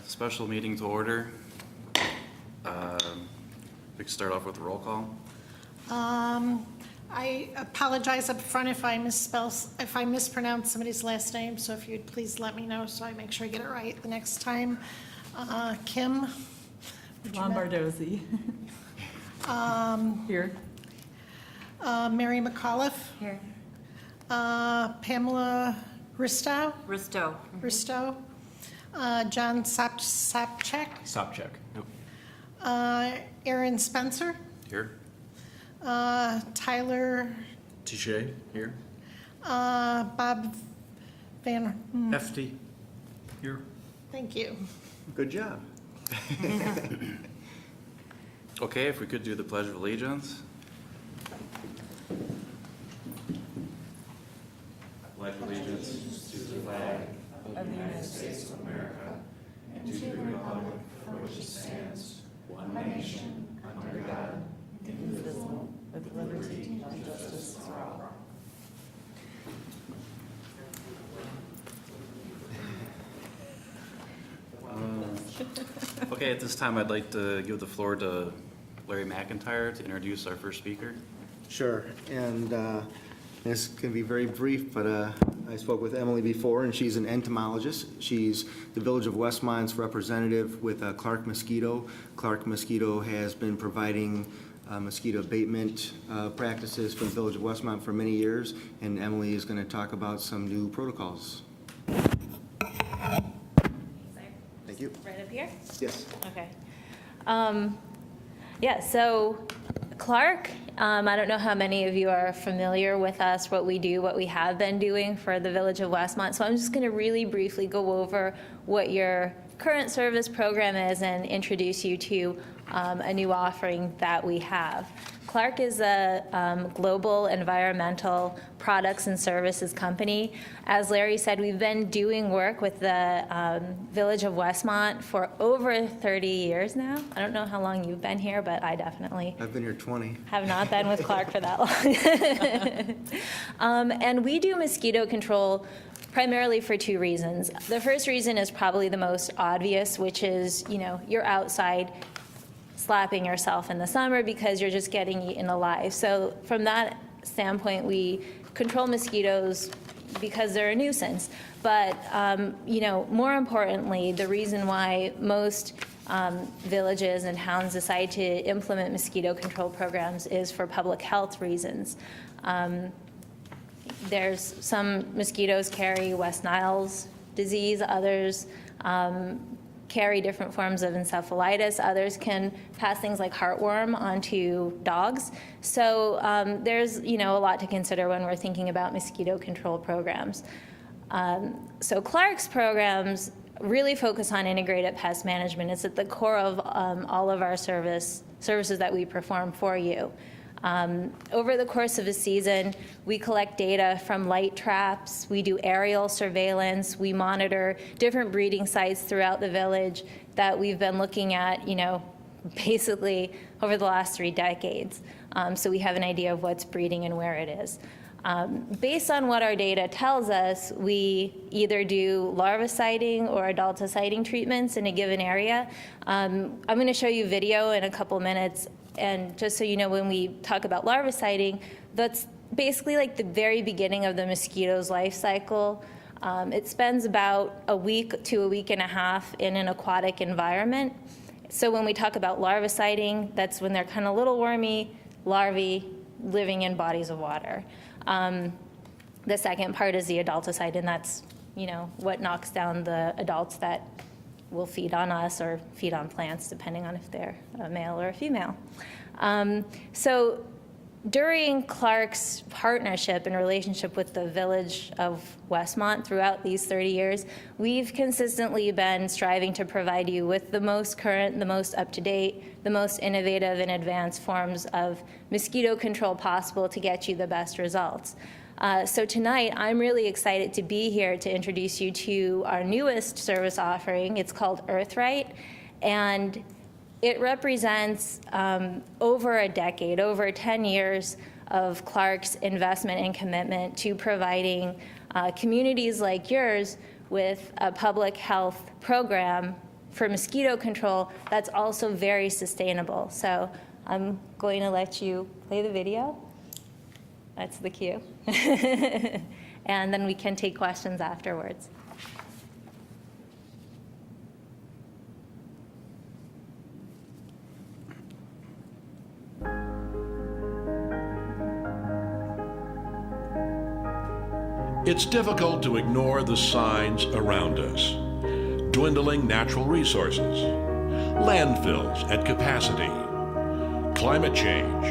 Special meeting to order. We can start off with a roll call. I apologize up front if I mispronounce somebody's last name, so if you'd please let me know so I make sure I get it right the next time. Kim? Lombardozzi. Here. Mary McAuliffe? Here. Pamela Ristow? Risto. Ristow? John Sopcich? Sopcich. Yep. Aaron Spencer? Here. Tyler? Touche here. Bob Van, Hefty here. thank you. Good job. Okay, if we could do the Pledge of Allegiance. I pledge allegiance to the flag of the United States of America and to the republic for which it stands, one nation, under God, indivisible, with liberty and justice for all. Okay, at this time, I'd like to give the floor to Larry McIntyre to introduce our first speaker. Sure, and this can be very brief, but I spoke with Emily before, and she's an entomologist. She's the Village of Westmont's representative with Clark Mosquito. Clark Mosquito has been providing mosquito abatement practices for the Village of Westmont for many years, and Emily is going to talk about some new protocols. Thank you. Right up here? Yes. Okay. Yeah, so Clark, I don't know how many of you are familiar with us, what we do, what we have been doing for the Village of Westmont. So I'm just going to really briefly go over what your current service program is and introduce you to a new offering that we have. Clark is a global environmental products and services company. As Larry said, we've been doing work with the Village of Westmont for over 30 years now. I don't know how long you've been here, but I definitely I've been here 20. have not been with Clark for that long. And we do mosquito control primarily for two reasons. The first reason is probably the most obvious, which is, you're outside slapping yourself in the summer because you're just getting eaten alive. So from that standpoint, we control mosquitoes because they're a nuisance. But, more importantly, the reason why most villages and towns decide to implement mosquito control programs is for public health reasons. There's some mosquitoes carry West Nile's disease, others carry different forms of encephalitis. Others can pass things like heartworm onto dogs. So there's, a lot to consider when we're thinking about mosquito control programs. So Clark's programs really focus on integrated pest management. It's at the core of all of our services that we perform for you. Over the course of a season, we collect data from light traps, we do aerial surveillance, we monitor different breeding sites throughout the village that we've been looking at, basically over the last 3 decades. So we have an idea of what's breeding and where it is. Based on what our data tells us, we either do larviciding or adulticiding treatments in a given area. I'm going to show you video in a couple minutes. And just so you know, when we talk about larviciding, that's basically like the very beginning of the mosquito's life cycle. It spends about a week to a week and a half in an aquatic environment. So when we talk about larviciding, that's when they're kind of little wormy larvae living in bodies of water. The second part is the adulticide, and that's, what knocks down the adults that will feed on us or feed on plants, depending on if they're a male or a female. So during Clark's partnership and relationship with the Village of Westmont throughout these 30 years, we've consistently been striving to provide you with the most current, the most up-to-date, the most innovative and advanced forms of mosquito control possible to get you the best results. So tonight, I'm really excited to be here to introduce you to our newest service offering. It's called Earthright, and it represents over a decade, over 10 years of Clark's investment and commitment to providing communities like yours with a public health program for mosquito control that's also very sustainable. So I'm going to let you play the video. That's the cue. And then we can take questions afterwards. It's difficult to ignore the signs around us. Dwindling natural resources, landfills at capacity, climate change,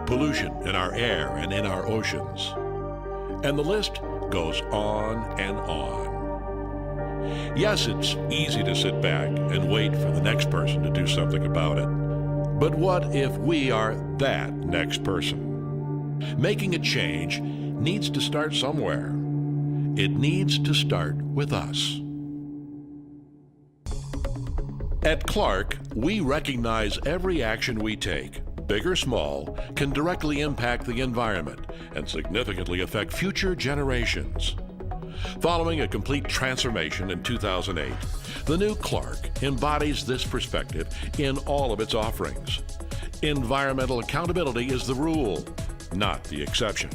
pollution in our air and in our oceans. And the list goes on and on. Yes, it's easy to sit back and wait for the next person to do something about it. But what if we are that next person? Making a change needs to start somewhere. It needs to start with us. At Clark, we recognize every action we take, big or small, can directly impact the environment and significantly affect future generations. Following a complete transformation in 2008, the new Clark embodies this perspective in all of its offerings. Environmental accountability is the rule, not the exception.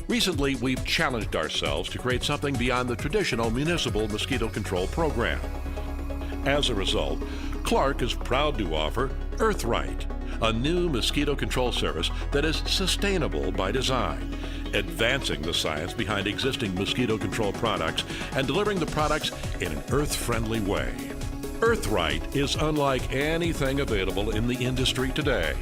Recently, we've challenged ourselves to create something beyond the traditional municipal mosquito control program. As a result, Clark is proud to offer Earthright, a new mosquito control service that is sustainable by design, advancing the science behind existing mosquito control products and delivering the products in an earth-friendly way. Earthright is unlike anything available in the industry today,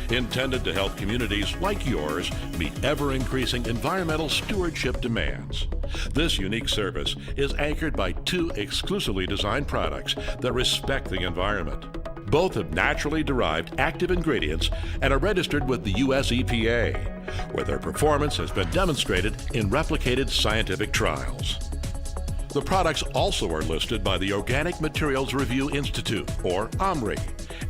intended to help communities like yours meet ever-increasing environmental stewardship demands. This unique service is anchored by 2 exclusively designed products that respect the environment. Both have naturally derived active ingredients and are registered with the U.S. EPA, where their performance has been demonstrated in replicated scientific trials. The products also are listed by the Organic Materials Review Institute, or OMRI,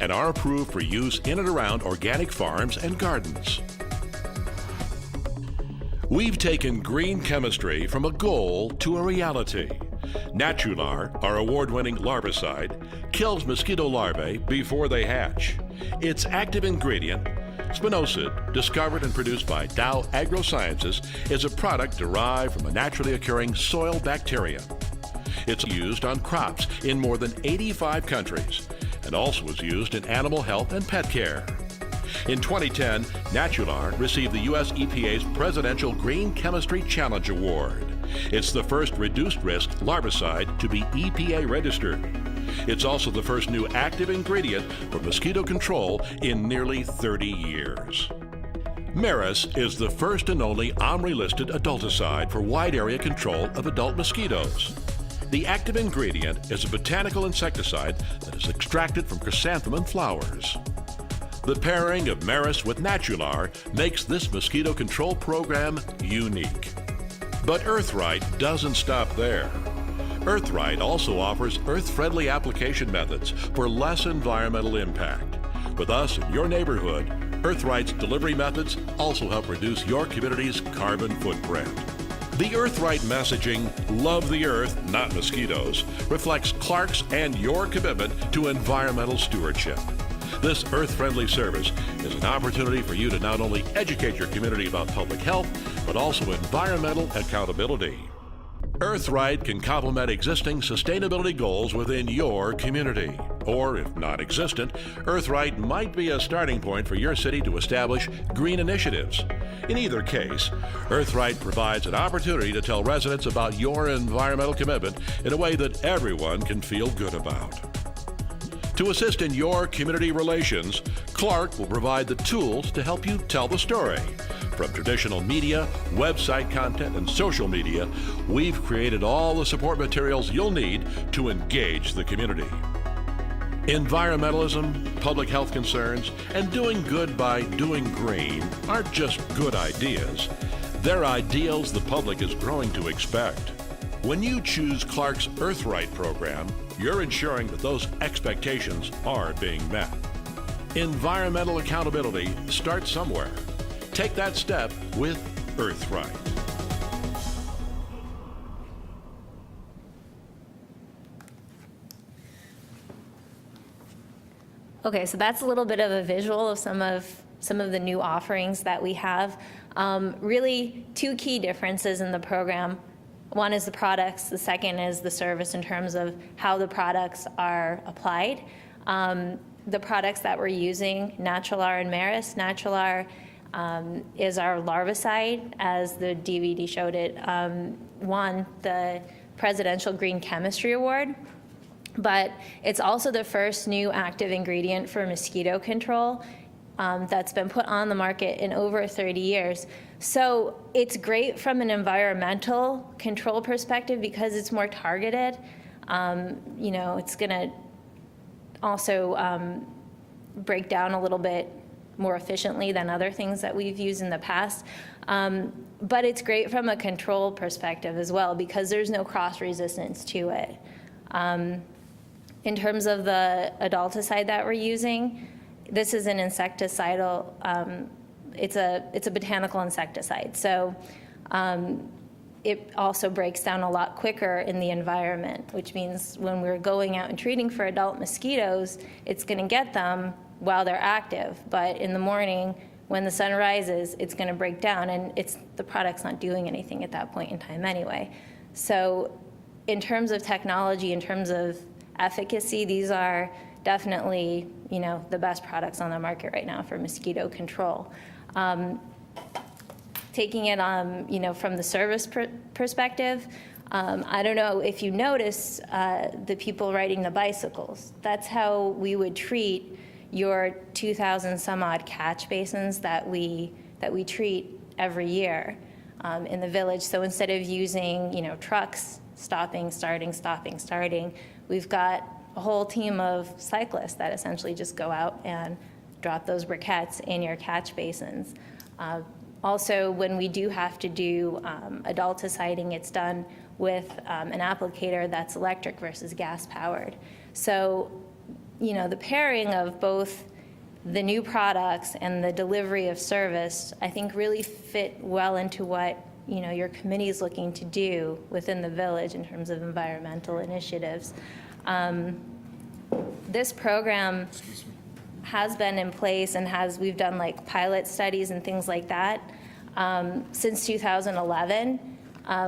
and are approved for use in and around organic farms and gardens. We've taken green chemistry from a goal to a reality. Natular, our award-winning larvicide, kills mosquito larvae before they hatch. Its active ingredient, spinosad, discovered and produced by Dow AgroSciences, is a product derived from a naturally occurring soil bacterium. It's used on crops in more than 85 countries and also is used in animal health and pet care. In 2010, Natular received the U.S. EPA's Presidential Green Chemistry Challenge Award. It's the first reduced-risk larvicide to be EPA registered. It's also the first new active ingredient for mosquito control in nearly 30 years. Maris is the first and only OMRI-listed adulticide for wide area control of adult mosquitoes. The active ingredient is a botanical insecticide that is extracted from chrysanthemum flowers. The pairing of Maris with Natular makes this mosquito control program unique. But Earthright doesn't stop there. Earthright also offers earth-friendly application methods for less environmental impact. With us in your neighborhood, Earthright's delivery methods also help reduce your community's carbon footprint. The Earthright messaging, "Love the Earth, not mosquitoes," reflects Clark's and your commitment to environmental stewardship. This earth-friendly service is an opportunity for you to not only educate your community about public health, but also environmental accountability. Earthright can complement existing sustainability goals within your community. Or, if not existent, Earthright might be a starting point for your city to establish green initiatives. In either case, Earthright provides an opportunity to tell residents about your environmental commitment in a way that everyone can feel good about. To assist in your community relations, Clark will provide the tools to help you tell the story. From traditional media, website content, and social media, we've created all the support materials you'll need to engage the community. Environmentalism, public health concerns, and doing good by doing green aren't just good ideas. They're ideals the public is growing to expect. When you choose Clark's Earthright program, you're ensuring that those expectations are being met. Environmental accountability starts somewhere. Take that step with Earthright. Okay, so that's a little bit of a visual of some of the new offerings that we have. Really, two key differences in the program. One is the products, the second is the service in terms of how the products are applied. The products that we're using, Natural-R and Maris. Natural-R is our larvicide, as the DVD showed it, won the Presidential Green Chemistry Award. But it's also the first new active ingredient for mosquito control that's been put on the market in over 30 years. So it's great from an environmental control perspective because it's more targeted. It's going to also break down a little bit more efficiently than other things that we've used in the past. But it's great from a control perspective as well because there's no cross-resistance to it. In terms of the adulticide that we're using, this is an insecticidal, it's a botanical insecticide. So it also breaks down a lot quicker in the environment, which means when we're going out and treating for adult mosquitoes, it's going to get them while they're active. But in the morning, when the sun rises, it's going to break down, and the product's not doing anything at that point in time anyway. So in terms of technology, in terms of efficacy, these are definitely, the best products on the market right now for mosquito control. Taking it from the service perspective, I don't know if you notice the people riding the bicycles. That's how we would treat your 2,000 some odd catch basins that we treat every year in the village. So instead of using trucks stopping, starting, we've got a whole team of cyclists that essentially just go out and drop those briquettes in your catch basins. Also, when we do have to do adulticiding, it's done with an applicator that's electric versus gas-powered. So, the pairing of both the new products and the delivery of service, I think really fit well into what, your committee is looking to do within the village in terms of environmental initiatives. This program has been in place and we've done like pilot studies and things like that since 2011.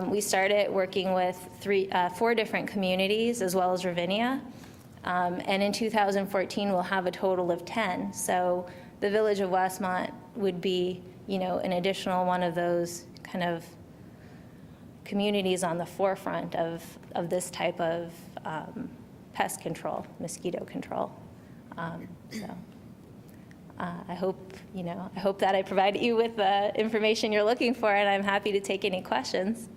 We started working with 4 different communities as well as Ravinia. And in 2014, we'll have a total of 10. So the village of Westmont would be, an additional one of those kind of communities on the forefront of this type of pest control, mosquito control. I hope that I provided you with the information you're looking for, and I'm happy to take any questions.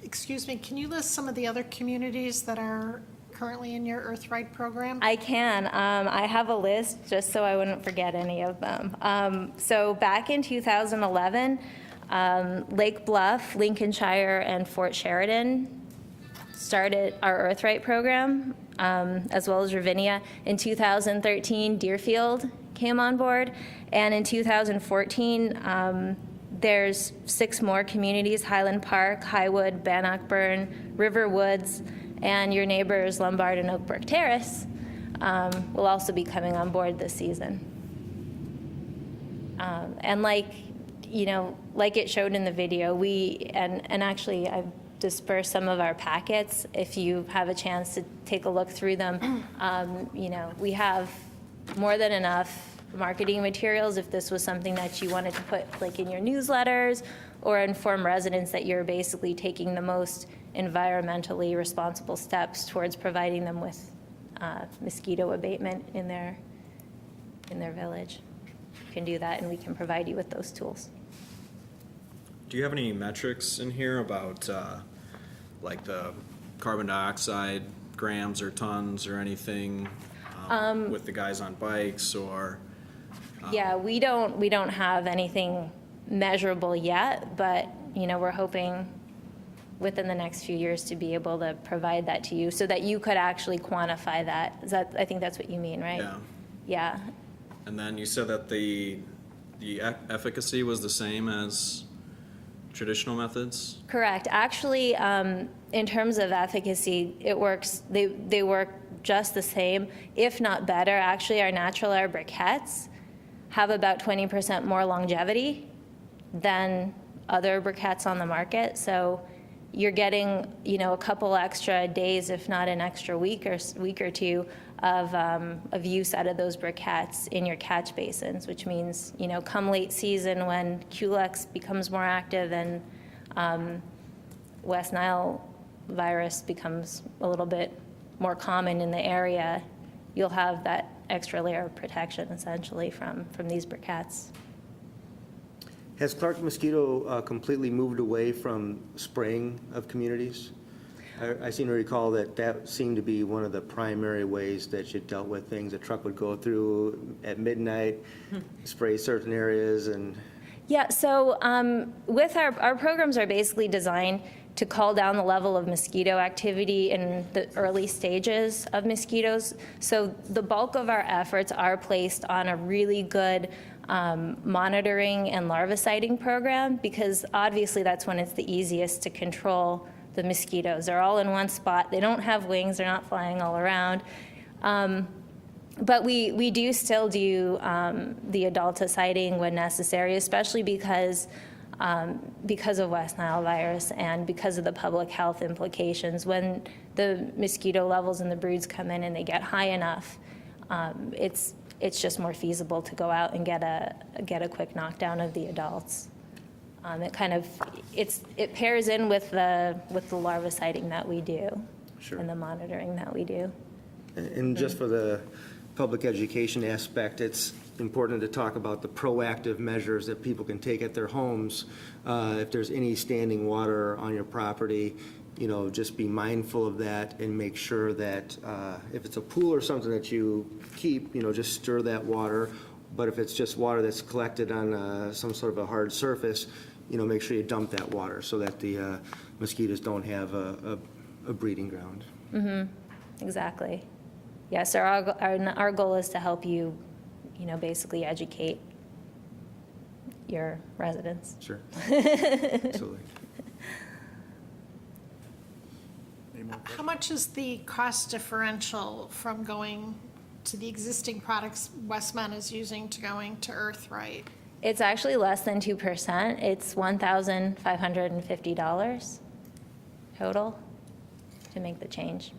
Excuse me, can you list some of the other communities that are currently in your Earthright program? I can. I have a list just so I wouldn't forget any of them. So back in 2011, Lake Bluff, Lincolnshire, and Fort Sheridan started our Earthright program, as well as Ravinia. In 2013, Deerfield came on board, and in 2014, there's 6 more communities: Highland Park, Highwood, Bannockburn, River Woods, and your neighbors Lombard and Oakbrook Terrace will also be coming on board this season. And like it showed in the video, and actually I've dispersed some of our packets. If you have a chance to take a look through them, we have more than enough marketing materials if this was something that you wanted to put like in your newsletters or inform residents that you're basically taking the most environmentally responsible steps towards providing them with mosquito abatement in their village. You can do that, and we can provide you with those tools. Do you have any metrics in here about like the carbon dioxide grams or tons or anything with the guys on bikes or? Yeah, we don't have anything measurable yet, but we're hoping within the next few years to be able to provide that to you so that you could actually quantify that. I think that's what you mean, right? Yeah. Yeah. And then you said that the efficacy was the same as traditional methods? Correct. Actually, in terms of efficacy, it works. They work just the same, if not better. Actually, our natural air briquettes have about 20% more longevity than other briquettes on the market. So you're getting, a couple extra days, if not an extra week or two of use out of those briquettes in your catch basins, which means, come late season when Culex becomes more active and West Nile virus becomes a little bit more common in the area, you'll have that extra layer of protection essentially from these briquettes. Has Clark Mosquito completely moved away from spraying of communities? I seem to recall that seemed to be one of the primary ways that you dealt with things. A truck would go through at midnight, spray certain areas, and... Yeah, so with our programs are basically designed to call down the level of mosquito activity in the early stages of mosquitoes. So the bulk of our efforts are placed on a really good monitoring and larviciding program, because obviously that's when it's the easiest to control the mosquitoes. They're all in one spot. They don't have wings. They're not flying all around. But we do still do the adulticiding when necessary, especially because of West Nile virus and because of the public health implications. When the mosquito levels in the broods come in and they get high enough, it's just more feasible to go out and get a quick knockdown of the adults. It pairs in with the larviciding that we do. Sure. And the monitoring that we do. And just for the public education aspect, it's important to talk about the proactive measures that people can take at their homes. If there's any standing water on your property, just be mindful of that and make sure that if it's a pool or something that you keep, just stir that water. But if it's just water that's collected on some sort of a hard surface, make sure you dump that water so that the mosquitoes don't have a breeding ground. Mm-hmm. Exactly. Yeah, so our goal is to help you, basically educate your residents. Sure. Absolutely. How much is the cost differential from going to the existing products Westmont is using to going to Earthright? It's actually less than 2%. It's $1,550 total to make the change.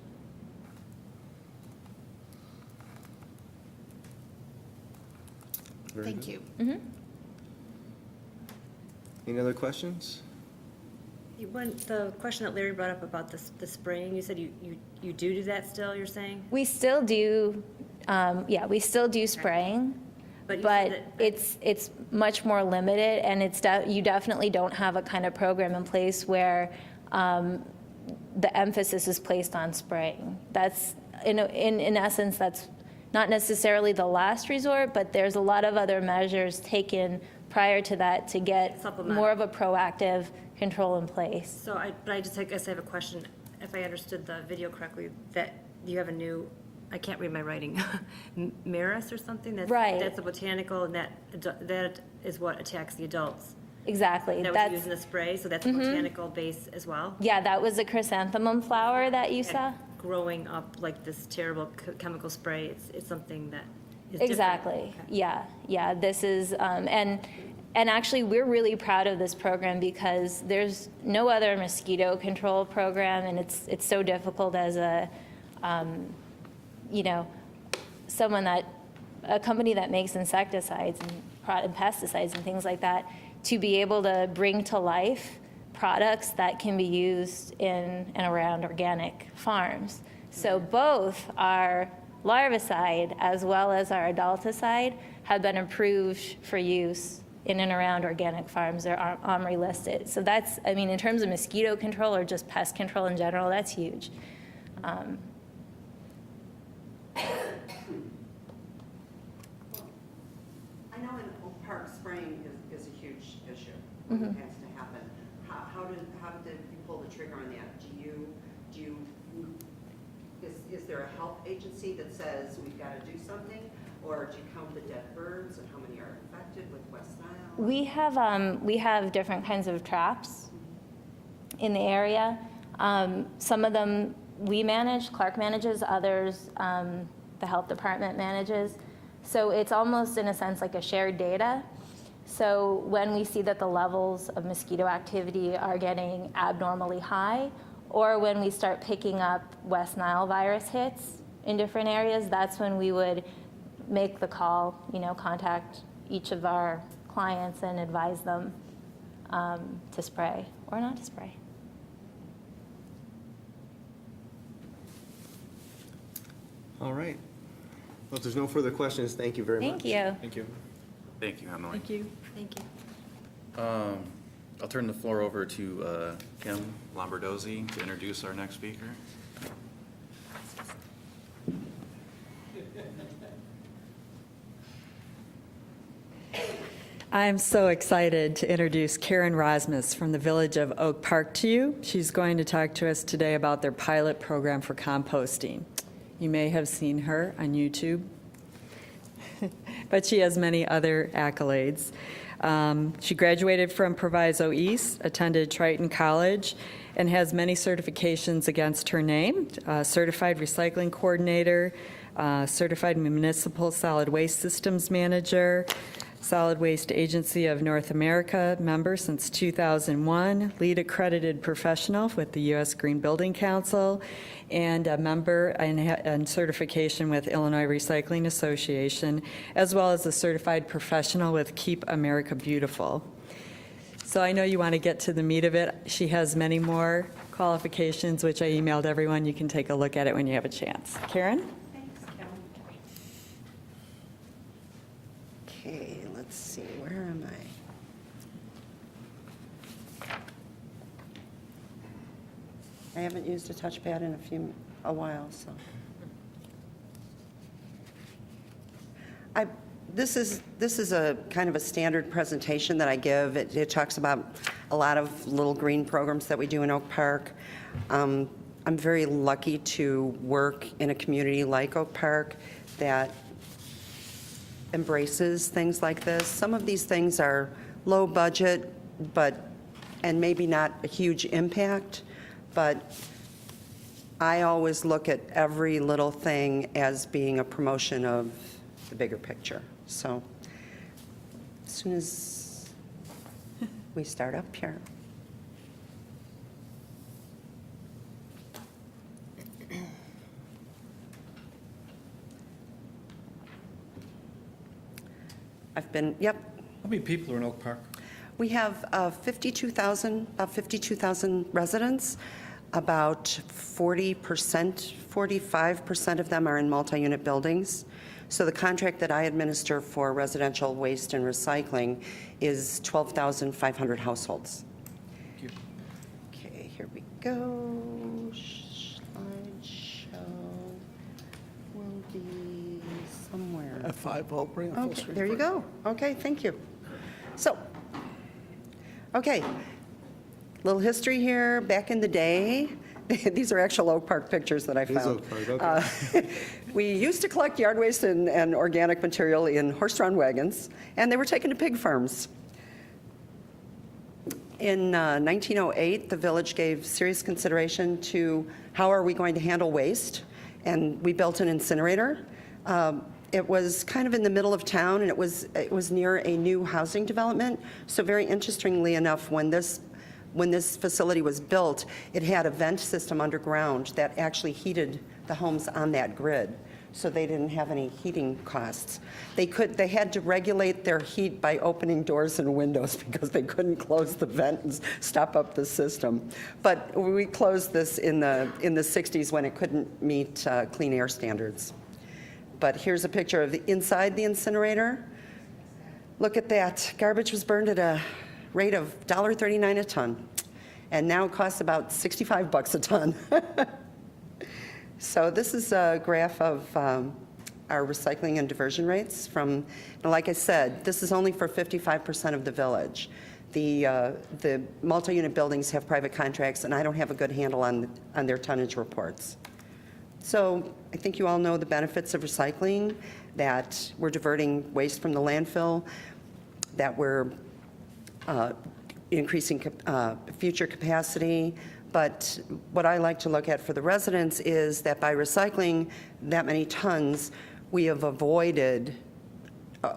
Very Thank good. you. Mm-hmm. Any other questions? The question that Larry brought up about the spraying, you said you do that still, you're saying? We still do, we still do spraying, But you but said that- it's much more limited, and you definitely don't have a kind of program in place where the emphasis is placed on spraying. That's, in essence, that's not necessarily the last resort, but there's a lot of other measures taken prior to that to get Supplemental. more of a proactive control in place. So I guess I have a question, if I understood the video correctly, that you have a new, I can't read my writing, Maris or something? Right. That's a botanical, and that is what attacks the adults. Exactly. That was used in the spray, so that's a botanical base as well? Yeah, that was a chrysanthemum flower that you saw. Growing up like this terrible chemical spray, it's something that is different. Exactly. Okay. Yeah. This is, and actually, we're really proud of this program because there's no other mosquito control program, and it's so difficult as a company that makes insecticides and pesticides and things like that, to be able to bring to life products that can be used in and around organic farms. So both our larvicide as well as our adulticide have been approved for use in and around organic farms. They're OMRI listed. So that's, in terms of mosquito control or just pest control in general, that's huge. I know in Oak Park, spraying is a huge issue when it has to happen. How did you pull the trigger on that? Is there a health agency that says we've got to do something? Or do you count the dead birds and how many are infected with West Nile? We have different kinds of traps in the area. Some of them we manage, Clark manages, others, the health department manages. So it's almost in a sense like a shared data. So when we see that the levels of mosquito activity are getting abnormally high, or when we start picking up West Nile virus hits in different areas, that's when we would make the call, contact each of our clients and advise them to spray or not to spray. All right. Well, if there's no further questions, thank you very much. Thank you. Thank you. Thank you, Emily. Thank you. Thank you. I'll turn the floor over to Kim Lombardozzi to introduce our next speaker. I'm so excited to introduce Karen Rasmus from the Village of Oak Park to you. She's going to talk to us today about their pilot program for composting. You may have seen her on YouTube, but she has many other accolades. She graduated from Proviso East, attended Triton College, and has many certifications against her name: certified recycling coordinator, certified municipal solid waste systems manager, Solid Waste Agency of North America member since 2001, lead accredited professional with the U.S. Green Building Council, and a member and certification with Illinois Recycling Association, as well as a certified professional with Keep America Beautiful. So I know you want to get to the meat of it. She has many more qualifications, which I emailed everyone. You can take a look at it when you have a chance. Karen? Okay, let's see, where am I haven't used a touchpad in a while, so. This is a kind of a standard presentation that I give. It talks about a lot of little green programs that we do in Oak Park. I'm very lucky to work in a community like Oak Park that embraces things like this. Some of these things are low budget, and maybe not a huge impact, but I always look at every little thing as being a promotion of the bigger picture. So as soon as we start up here. Yep. How many people are in Oak Park? We have about 52,000 residents. About 45% of them are in multi-unit buildings. So the contract that I administer for residential waste and recycling is 12,500 households. Thank you. Okay, here we go. Slideshow will be somewhere. F5 will bring it full Okay, screen. there you go. Okay, thank you. So, okay, little history here. Back in the day, these are actual Oak Park pictures that I It is found. Oak Park, okay. We used to collect yard waste and organic material in horse-drawn wagons, and they were taken to pig farms. In 1908, the village gave serious consideration to how are we going to handle waste, and we built an incinerator. It was kind of in the middle of town, and it was near a new housing development. So very interestingly enough, when this facility was built, it had a vent system underground that actually heated the homes on that grid, so they didn't have any heating costs. They had to regulate their heat by opening doors and windows because they couldn't close the vent and stop up the system. But we closed this in the 60s when it couldn't meet clean air standards. But here's a picture of inside the incinerator. Look at that. Garbage was burned at a rate of $1.39 a ton, and now it costs about 65 bucks a ton. So this is a graph of our recycling and diversion rates from, and like I said, this is only for 55% of the village. The multi-unit buildings have private contracts, and I don't have a good handle on their tonnage reports. So I think you all know the benefits of recycling, that we're diverting waste from the landfill, that we're increasing future capacity But what I like to look at for the residents is that by recycling that many tons, we have avoided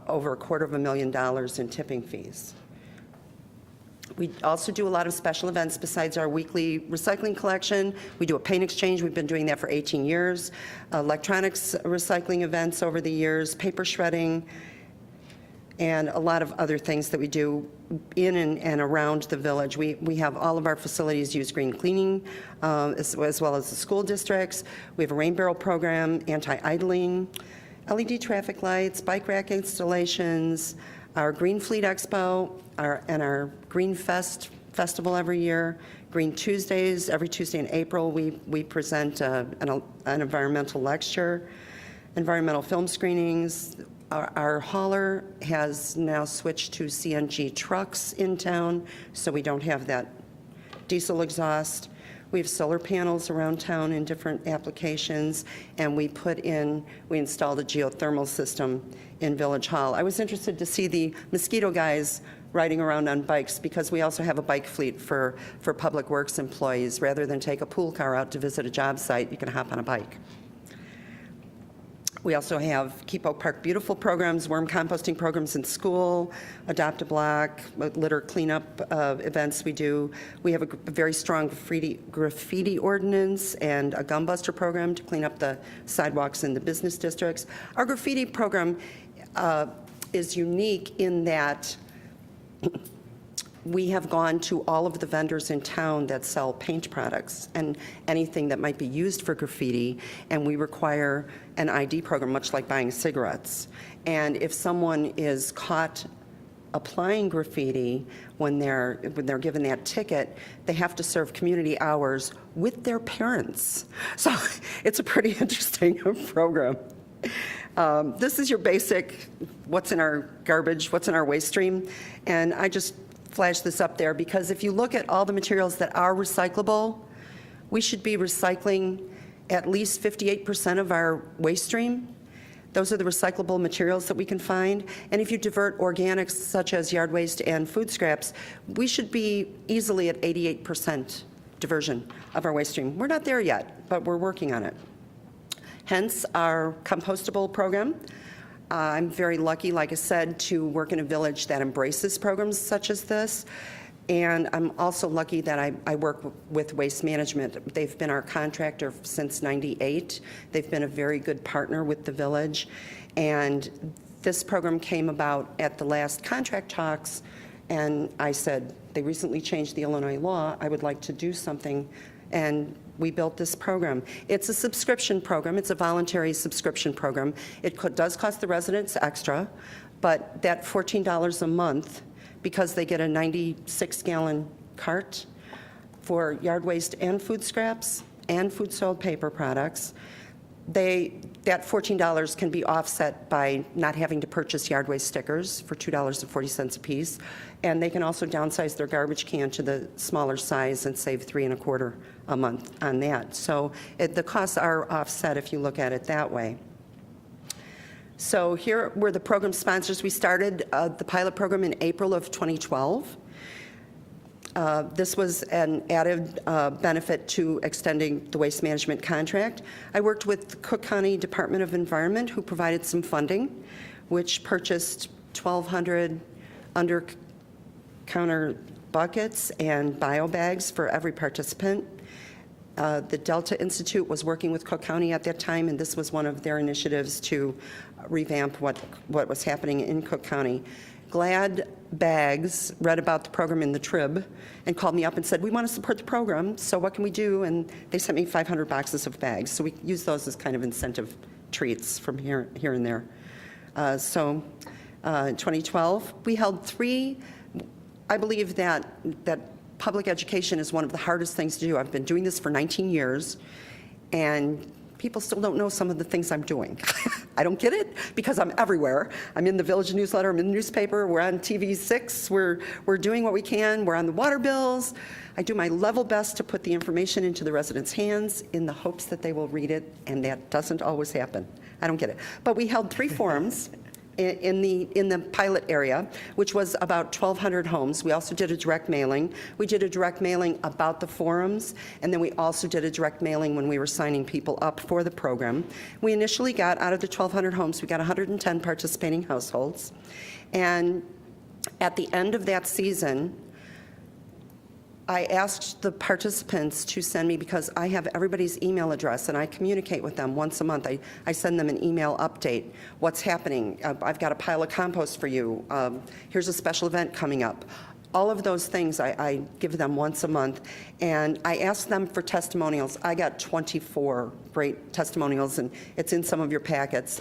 over $250,000 in tipping fees. We also do a lot of special events besides our weekly recycling collection. We do a paint exchange. We've been doing that for 18 years. Electronics recycling events over the years, paper shredding, and a lot of other things that we do in and around the village. We have all of our facilities use green cleaning, as well as the school districts. We have a rain barrel program, anti-idling, LED traffic lights, bike rack installations, our Green Fleet Expo, and our Green Fest festival every year. Green Tuesdays, every Tuesday in April, we present an environmental lecture, environmental film screenings. Our hauler has now switched to CNG trucks in town, so we don't have that diesel exhaust. We have solar panels around town in different applications, and we installed a geothermal system in Village Hall. I was interested to see the mosquito guys riding around on bikes, because we also have a bike fleet for public works employees. Rather than take a pool car out to visit a job site, you can hop on a bike. We also have Keep Oak Park Beautiful programs, worm composting programs in school, Adopt a Block, litter cleanup events we do. We have a very strong graffiti ordinance and a gumbuster program to clean up the sidewalks in the business districts. Our graffiti program is unique in that we have gone to all of the vendors in town that sell paint products and anything that might be used for graffiti, and we require an ID program, much like buying cigarettes. And if someone is caught applying graffiti when they're given that ticket, they have to serve community hours with their parents. So it's a pretty interesting program. This is your basic, what's in our garbage, what's in our waste stream, and I just flash this up there because if you look at all the materials that are recyclable, we should be recycling at least 58% of our waste stream. Those are the recyclable materials that we can find. And if you divert organics such as yard waste and food scraps, we should be easily at 88% diversion of our waste stream. We're not there yet, but we're working on it. Hence our compostable program. I'm very lucky, like I said, to work in a village that embraces programs such as this. And I'm also lucky that I work with Waste Management. They've been our contractor since '98. They've been a very good partner with the village. And this program came about at the last contract talks, and I said, they recently changed the Illinois law. I would like to do something. And we built this program. It's a subscription program. It's a voluntary subscription program. It does cost the residents extra, but that $14 a month, because they get a 96-gallon cart for yard waste and food scraps and food sold paper products, that $14 can be offset by not having to purchase yard waste stickers for $2.40 a piece, and they can also downsize their garbage can to the smaller size and save $3.25 a month on that. So the costs are offset if you look at it that way. So here were the program sponsors. We started the pilot program in April of 2012. This was an added benefit to extending the waste management contract. I worked with the Cook County Department of Environment, who provided some funding, which purchased 1,200 under-counter buckets and bio bags for every participant. The Delta Institute was working with Cook County at that time, and this was one of their initiatives to revamp what was happening in Cook County. Glad Bags read about the program in the Trib and called me up and said, we want to support the program, so what can we do? And they sent me 500 boxes of bags. So we use those as kind of incentive treats from here and there. In 2012, we held 3, I believe that public education is one of the hardest things to do. I've been doing this for 19 years, and people still don't know some of the things I'm doing. I don't get it because I'm everywhere. I'm in the village newsletter, I'm in the newspaper, we're on TV 6, we're doing what we can, we're on the water bills. I do my level best to put the information into the residents' hands in the hopes that they will read it, and that doesn't always happen. I don't get it. But we held 3 forums in the pilot area, which was about 1,200 homes. We also did a direct mailing. We did a direct mailing about the forums, and then we also did a direct mailing when we were signing people up for the program. We initially got, out of the 1,200 homes, we got 110 participating households. And at the end of that season, I asked the participants to send me, because I have everybody's email address and I communicate with them once a month. I send them an email update. What's happening? I've got a pile of compost for you. Here's a special event coming up. All of those things I give them once a month. And I asked them for testimonials. I got 24 great testimonials, and it's in some of your packets.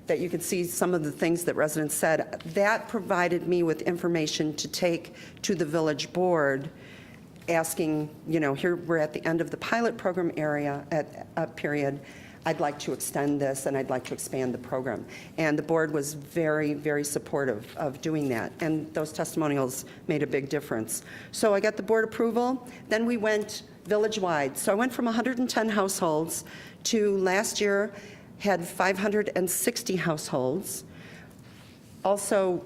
That you can see some of the things that residents said. That provided me with information to take to the village board, asking, here we're at the end of the pilot program area period. I'd like to extend this, and I'd like to expand the program. And the board was very, very supportive of doing that. And those testimonials made a big difference. So I got the board approval. Then we went village-wide. So I went from 110 households to last year had 560 households. Also,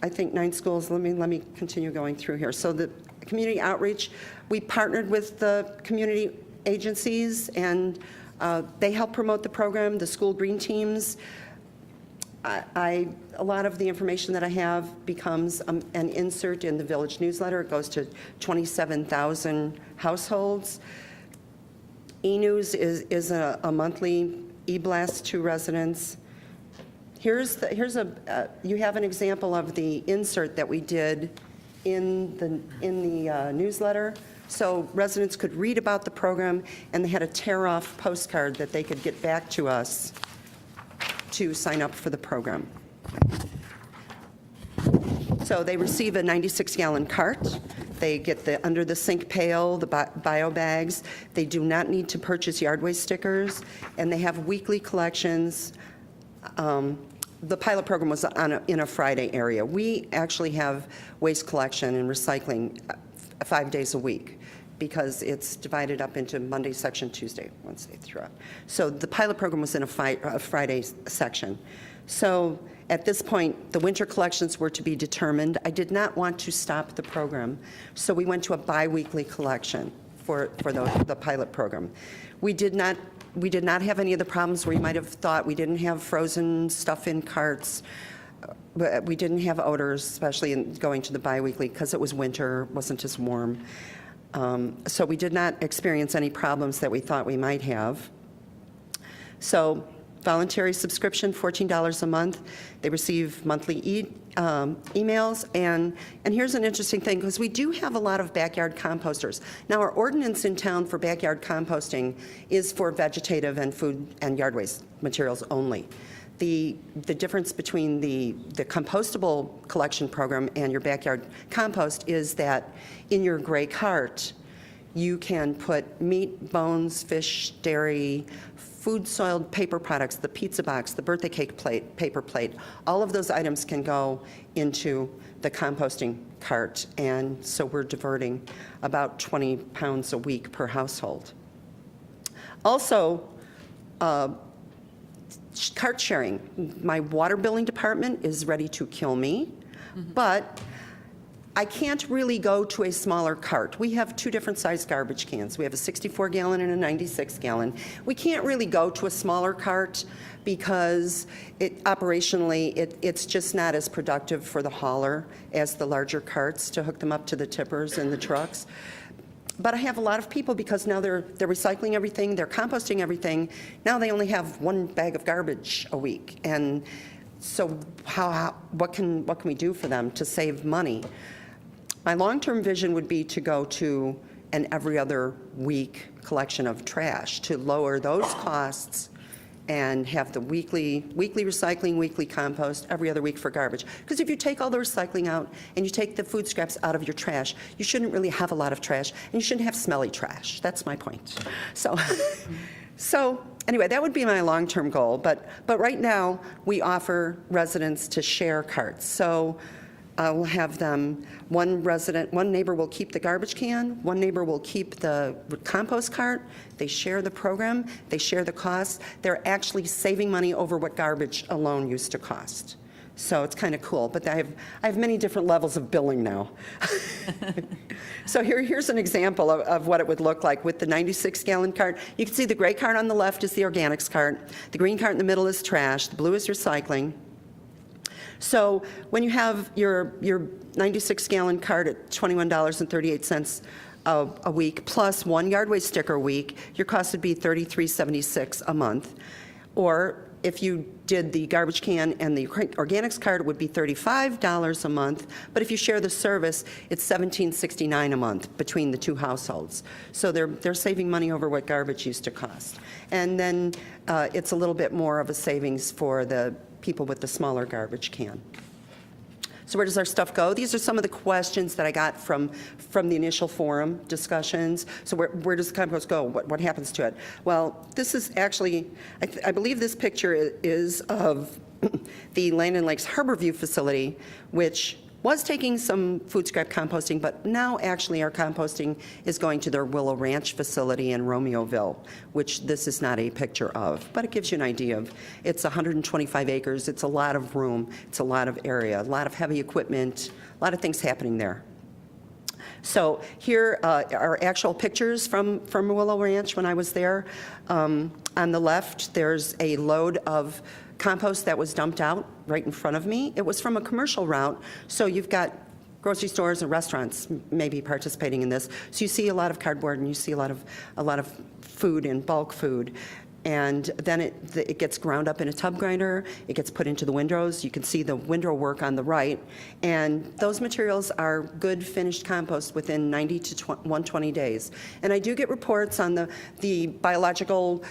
I think 9 schools. Let me continue going through here. So the community outreach, we partnered with the community agencies, and they help promote the program, the school green teams. A lot of the information that I have becomes an insert in the village newsletter. It goes to 27,000 households. E-News is a monthly e-blast to residents. You have an example of the insert that we did in the newsletter. So residents could read about the program, and they had a tear-off postcard that they could get back to us to sign up for the program. So they receive a 96-gallon cart. They get the under the sink pail, the bio bags. They do not need to purchase yard waste stickers, and they have weekly collections. The pilot program was in a Friday area. We actually have waste collection and recycling 5 days a week, because it's divided up into Monday section, Tuesday, Wednesday, throughout. So the pilot program was in a Friday section. So at this point, the winter collections were to be determined. I did not want to stop the program, so we went to a biweekly collection for the pilot program. We did not have any of the problems where you might have thought. We didn't have frozen stuff in carts. We didn't have odors, especially in going to the biweekly, because it was winter, wasn't as warm. So we did not experience any problems that we thought we might have. So voluntary subscription, $14 a month. They receive monthly emails. And here's an interesting thing, because we do have a lot of backyard composters. Now, our ordinance in town for backyard composting is for vegetative and food and yard waste materials only. The difference between the compostable collection program and your backyard compost is that in your gray cart, you can put meat, bones, fish, dairy, food soiled paper products, the pizza box, the birthday cake plate, paper plate. All of those items can go into the composting cart, and so we're diverting about 20 pounds a week per household. Also, cart sharing. My water billing department is ready to kill me, but I can't really go to a smaller cart. We have 2 different size garbage cans. We have a 64-gallon and a 96-gallon. We can't really go to a smaller cart because operationally it's just not as productive for the hauler as the larger carts to hook them up to the tippers and the trucks. But I have a lot of people, because now they're recycling everything, they're composting everything. Now they only have 1 bag of garbage a week. And so what can we do for them to save money? My long-term vision would be to go to an every other week collection of trash, to lower those costs and have the weekly recycling, weekly compost, every other week for garbage. Because if you take all the recycling out and you take the food scraps out of your trash, you shouldn't really have a lot of trash, and you shouldn't have smelly trash. That's my point. So anyway, that would be my long-term goal. But right now, we offer residents to share carts. So I'll have them, one neighbor will keep the garbage can, one neighbor will keep the compost cart. They share the program, they share the costs. They're actually saving money over what garbage alone used to cost. So it's kind of cool, but I have many different levels of billing now. So here's an example of what it would look like with the 96-gallon cart. You can see the gray cart on the left is the organics cart. The green cart in the middle is trash. The blue is recycling. So when you have your 96-gallon cart at $21.38 a week plus one yard waste sticker a week, your cost would be $33.76 a month. Or if you did the garbage can and the organics cart, it would be $35 a month. But if you share the service, it's $17.69 a month between the two households. So they're saving money over what garbage used to cost. And then it's a little bit more of a savings for the people with the smaller garbage can. So where does our stuff go? These are some of the questions that I got from the initial forum discussions. So where does the compost go? What happens to it? Well, this is actually, I believe this picture is of the Land and Lakes Harborview facility, which was taking some food scrap composting, but now actually our composting is going to their Willow Ranch facility in Romeoville, which this is not a picture of, but it gives you an idea of, it's 125 acres, it's a lot of room, it's a lot of area, a lot of heavy equipment, a lot of things happening there. So here are actual pictures from Willow Ranch when I was there. On the left, there's a load of compost that was dumped out right in front of me. It was from a commercial route, so you've got grocery stores and restaurants maybe participating in this. So you see a lot of cardboard and you see a lot of food and bulk food. And then it gets ground up in a tub grinder. It gets put into the windrows. You can see the windrow work on the right. And those materials are good finished compost within 90 to 120 days. And I do get reports on the biological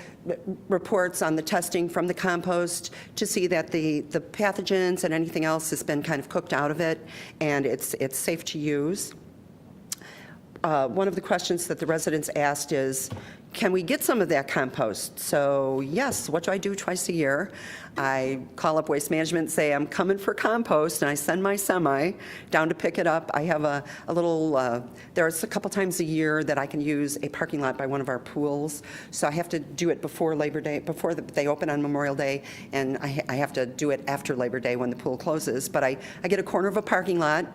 reports on the testing from the compost to see that the pathogens and anything else has been kind of cooked out of it, and it's safe to use. One of the questions that the residents asked is, can we get some of that compost? So yes, what do I do twice a year? I call up Waste Management and say, I'm coming for compost, and I send my semi down to pick it up. I have a little, there's a couple times a year that I can use a parking lot by one of our pools. So I have to do it before Labor Day, before they open on Memorial Day, and I have to do it after Labor Day when the pool closes. But I get a corner of a parking lot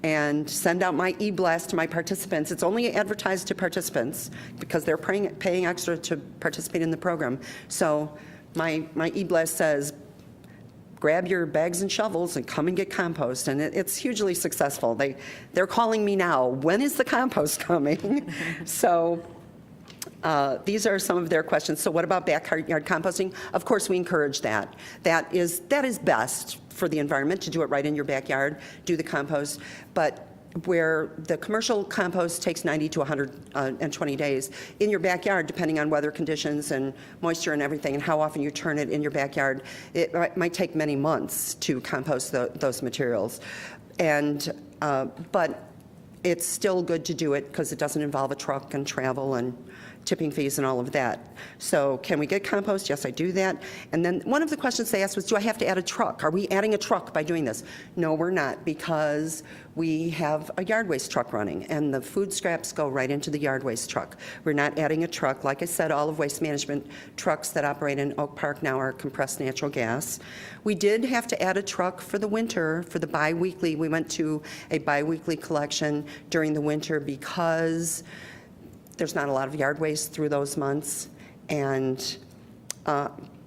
and send out my e-blast to my participants. It's only advertised to participants because they're paying extra to participate in the program. So my e-blast says, grab your bags and shovels and come and get compost. And it's hugely successful. They're calling me now, when is the compost coming? So these are some of their questions. So what about backyard composting? Of course, we encourage that. That is best for the environment, to do it right in your backyard, do the compost. But where the commercial compost takes 90 to 120 days, in your backyard, depending on weather conditions and moisture and everything and how often you turn it in your backyard, it might take many months to compost those materials. And but it's still good to do it because it doesn't involve a truck and travel and tipping fees and all of that. So can we get compost? Yes, I do that. And then one of the questions they asked was, do I have to add a truck? Are we adding a truck by doing this? No, we're not, because we have a yard waste truck running, and the food scraps go right into the yard waste truck. We're not adding a truck. Like I said, all of Waste Management trucks that operate in Oak Park now are compressed natural gas. We did have to add a truck for the winter, for the biweekly. We went to a biweekly collection during the winter because there's not a lot of yard waste through those months. And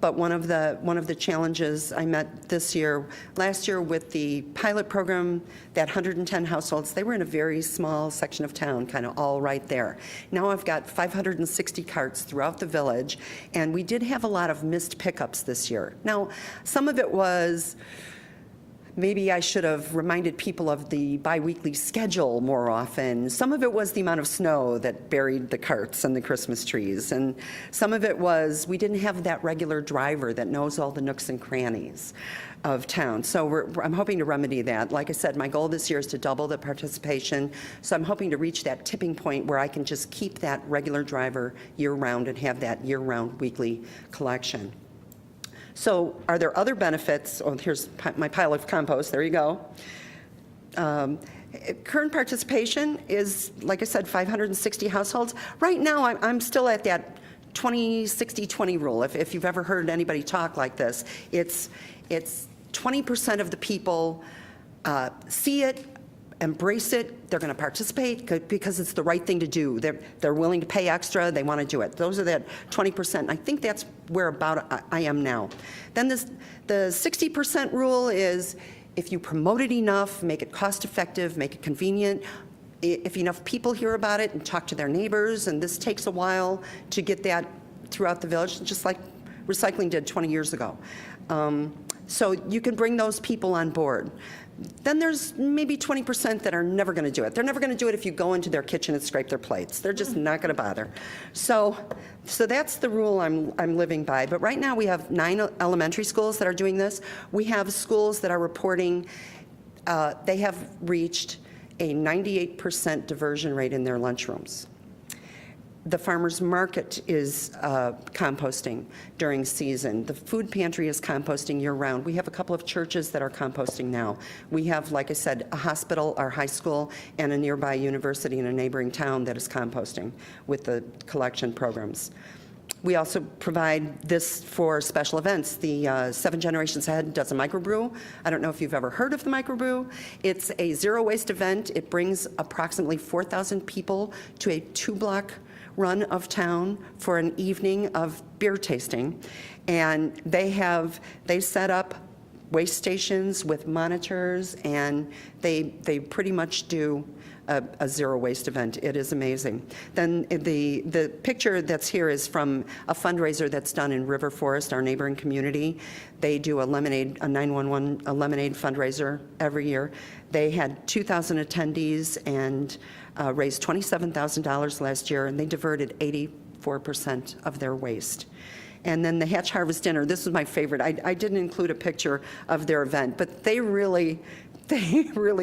but one of the challenges I met last year with the pilot program, that 110 households, they were in a very small section of town, kind of all right there. Now I've got 560 carts throughout the village, and we did have a lot of missed pickups this year. Now, some of it was, maybe I should have reminded people of the biweekly schedule more often. Some of it was the amount of snow that buried the carts and the Christmas trees. And some of it was we didn't have that regular driver that knows all the nooks and crannies of town. So I'm hoping to remedy that. Like I said, my goal this year is to double the participation. So I'm hoping to reach that tipping point where I can just keep that regular driver year-round and have that year-round weekly collection. So are there other benefits? Oh, here's my pile of compost. There you go. Current participation is, like I said, 560 households. Right now, I'm still at that 20-60-20 rule. If you've ever heard anybody talk like this, it's 20% of the people see it, embrace it, they're going to participate because it's the right thing to do. They're willing to pay extra, they want to do it. Those are that 20%, and I think that's where about I am now. Then the 60% rule is if you promote it enough, make it cost-effective, make it convenient, if enough people hear about it and talk to their neighbors, and this takes a while to get that throughout the village, just like recycling did 20 years ago. So you can bring those people on board. Then there's maybe 20% that are never going to do it. They're never going to do it if you go into their kitchen and scrape their plates. They're just not going to bother. So that's the rule I'm living by. But right now we have 9 elementary schools that are doing this. We have schools that are reporting they have reached a 98% diversion rate in their lunchrooms. The farmers market is composting during season. The food pantry is composting year-round. We have a couple of churches that are composting now. We have, like I said, a hospital, our high school, and a nearby university in a neighboring town that is composting with the collection programs. We also provide this for special events. The 7 Generations Ahead does a microbrew. I don't know if you've ever heard of the microbrew. It's a zero-waste event. It brings approximately 4,000 people to a 2-block run of town for an evening of beer tasting. And they set up waste stations with monitors, and they pretty much do a zero waste event. It is amazing. Then the picture that's here is from a fundraiser that's done in River Forest, our neighboring community. They do a 911 lemonade fundraiser every year. They had 2,000 attendees and raised $27,000 last year, and they diverted 84% of their waste. And then the Hatch Harvest Dinner, this was my favorite. I didn't include a picture of their event, but they really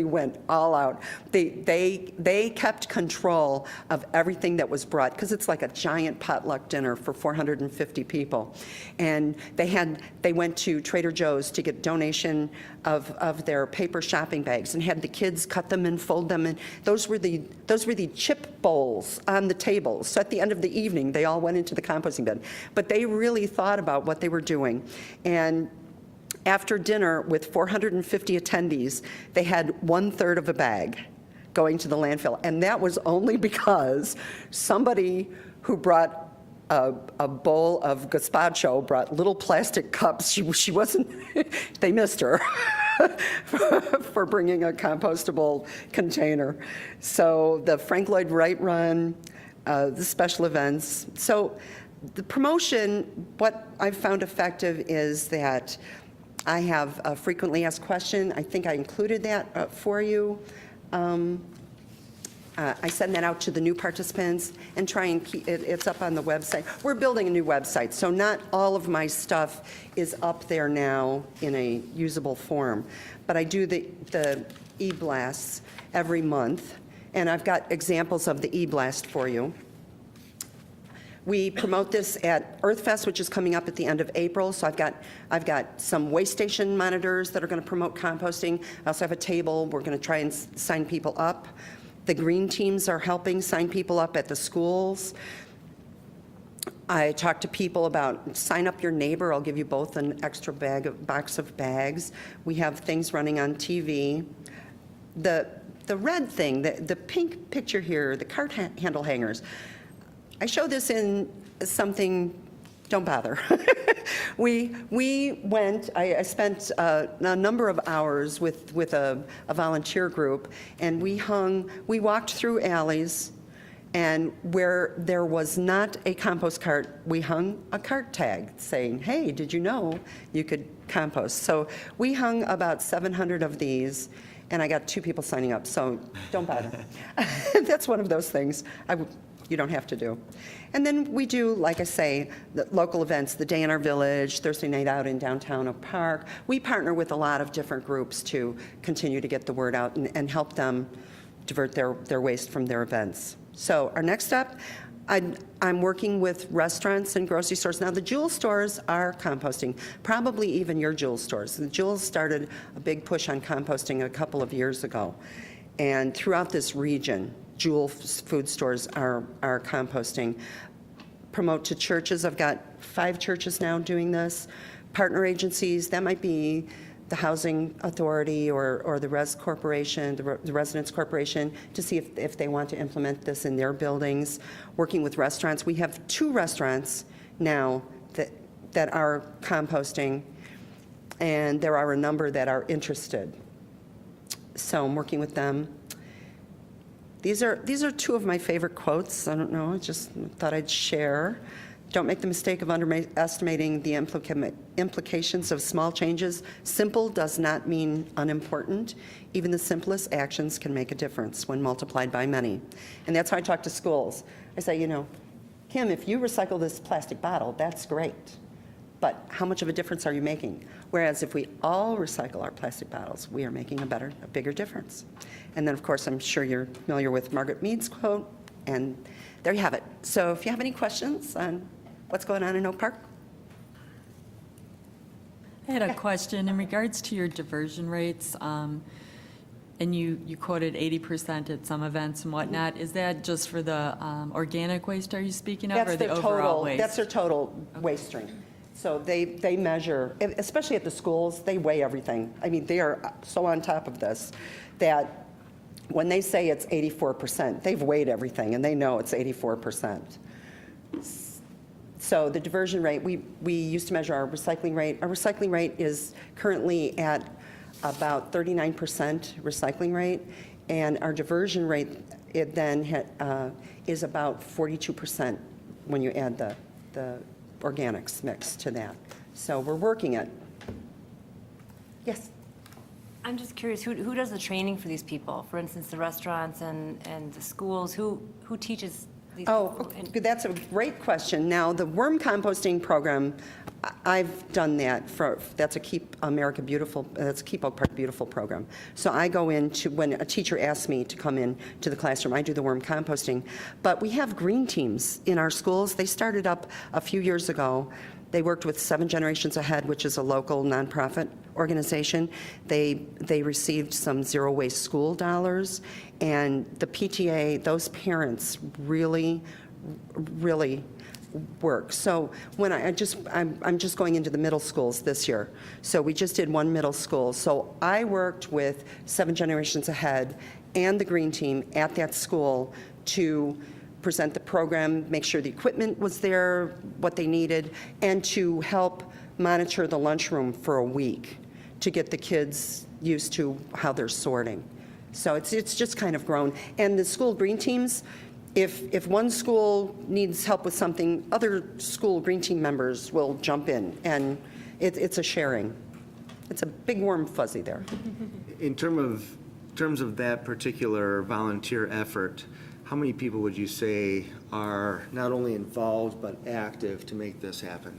went all out. They kept control of everything that was brought, because it's like a giant potluck dinner for 450 people. And they went to Trader Joe's to get donation of their paper shopping bags, and had the kids cut them and fold them. And those were the chip bowls on the tables. So at the end of the evening, they all went into the composting bin. But they really thought about what they were doing. And after dinner, with 450 attendees, they had 1/3 of a bag going to the landfill. And that was only because somebody who brought a bowl of gazpacho brought little plastic cups. She wasn't, they missed her for bringing a compostable container. So the Frank Lloyd Wright Run, the special events. So the promotion, what I've found effective is that I have a frequently asked question. I think I included that for you. I send that out to the new participants and try and keep it's up on the website. We're building a new website, so not all of my stuff is up there now in a usable form. But I do the e-blasts every month, and I've got examples of the e-blast for you. We promote this at EarthFest, which is coming up at the end of April. So I've got some waste station monitors that are going to promote composting. I also have a table. We're going to try and sign people up. The green teams are helping sign people up at the schools. I talk to people about sign up your neighbor. I'll give you both an extra box of bags. We have things running on TV. The red thing, the pink picture here, the cart handle hangers. I show this in something, don't bother. We went, I spent a number of hours with a volunteer group, and we walked through alleys, and where there was not a compost cart, we hung a cart tag saying, hey, did you know you could compost? So we hung about 700 of these, and I got 2 people signing up, so don't bother. That's one of those things you don't have to do. And then we do, like I say, the local events, the Day in Our Village, Thursday Night Out in downtown Oak Park. We partner with a lot of different groups to continue to get the word out and help them divert their waste from their events. So our next step, I'm working with restaurants and grocery stores. Now, the Jewel stores are composting, probably even your Jewel stores. The Jewel started a big push on composting a couple of years ago. And throughout this region, Jewel food stores are composting. Promote to churches. I've got 5 churches now doing this. Partner agencies, that might be the Housing Authority or the Res Corporation, the Residence Corporation, to see if they want to implement this in their buildings, working with restaurants. We have 2 restaurants now that are composting, and there are a number that are interested. So I'm working with them. These are 2 of my favorite quotes. I don't know, I just thought I'd share. Don't make the mistake of underestimating the implications of small changes. Simple does not mean unimportant. Even the simplest actions can make a difference when multiplied by many. And that's how I talk to schools. I say, Kim, if you recycle this plastic bottle, that's great. But how much of a difference are you making? Whereas if we all recycle our plastic bottles, we are making a bigger difference. And then, of course, I'm sure you're familiar with Margaret Mead's quote, and there you have it. So if you have any questions on what's going on in Oak Park? I had a question in regards to your diversion rates, and you quoted 80% at some events and whatnot. Is that just for the organic waste are you speaking of, or the overall waste? That's their total waste stream. So they measure, especially at the schools, they weigh everything. I mean, they are so on top of this that when they say it's 84%, they've weighed everything and they know it's 84%. So the diversion rate, we used to measure our recycling rate. Our recycling rate is currently at about 39% recycling rate, and our diversion rate is about 42% when you add the organics mix to that. So we're working it. Yes? I'm just curious, who does the training for these people? For instance, the restaurants and the schools, who teaches these people? That's a great question. Now, the worm composting program, I've done that that's a Keep Oak Park Beautiful program. So I go into, when a teacher asks me to come in to the classroom, I do the worm composting. But we have green teams in our schools. They started up a few years ago. They worked with 7 Generations Ahead, which is a local nonprofit organization. They received some zero waste school dollars, and the PTA, those parents really work. So when I'm just going into the middle schools this year. So we just did 1 middle school. So I worked with 7 Generations Ahead and the green team at that school to present the program, make sure the equipment was there, what they needed, and to help monitor the lunchroom for a week to get the kids used to how they're sorting. So it's just kind of grown. And the school green teams, if one school needs help with something, other school green team members will jump in, and it's a sharing. It's a big warm fuzzy there. In terms of that particular volunteer effort, how many people would you say are not only involved but active to make this happen?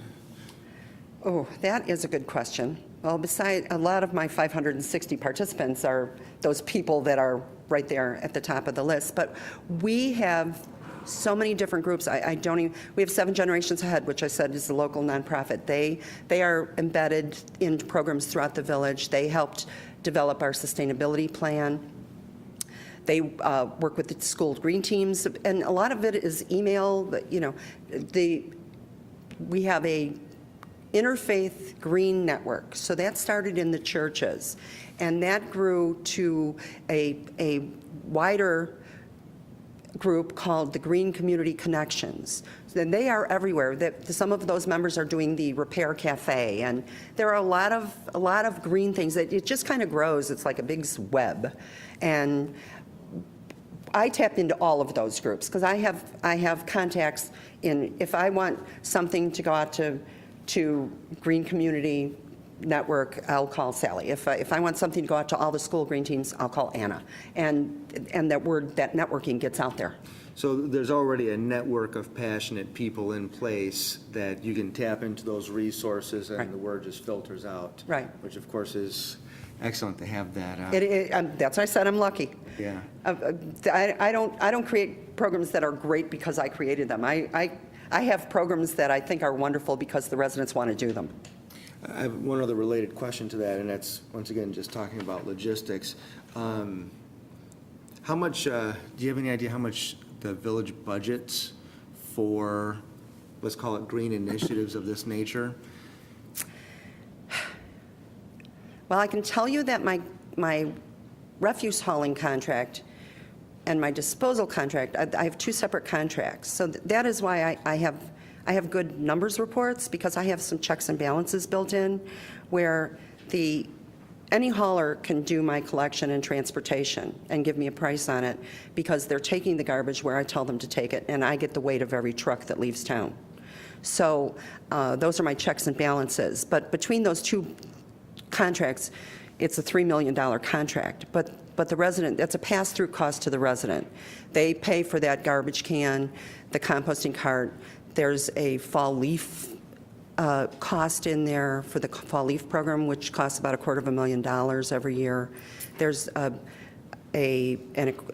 Oh, that is a good question. Well, besides, a lot of my 560 participants are those people that are right there at the top of the list. But we have so many different groups. We have 7 Generations Ahead, which I said is a local nonprofit. They are embedded in programs throughout the village. They helped develop our sustainability plan. They work with the school green teams, and a lot of it is email. We have a interfaith green network, so that started in the churches, and that grew to a wider group called the Green Community Connections. And they are everywhere. Some of those members are doing the Repair Cafe, and there are a lot of green things that it just kind of grows. It's like a big web, and I tap into all of those groups because I have contacts in. If I want something to go out to Green Community Network, I'll call Sally. If I want something to go out to all the school green teams, I'll call Anna, and that networking gets out there. So there's already a network of passionate people in place that you can tap into those resources, and the word just filters out. Right. Which of course is excellent to have that. That's why I said I'm lucky. Yeah. I don't create programs that are great because I created them. I have programs that I think are wonderful because the residents want to do them. I have one other related question to that, and that's, once again, just talking about logistics. How much, do you have any idea how much the village budgets for, let's call it green initiatives of this nature? Well, I can tell you that my refuse hauling contract and my disposal contract, I have 2 separate contracts. So that is why I have good numbers reports, because I have some checks and balances built in where any hauler can do my collection and transportation and give me a price on it because they're taking the garbage where I tell them to take it, and I get the weight of every truck that leaves town. So those are my checks and balances. But between those 2 contracts, it's a $3 million contract. But the resident, that's a pass-through cost to the resident. They pay for that garbage can, the composting cart. There's a fall leaf cost in there for the fall leaf program, which costs about $250,000 every year. There's a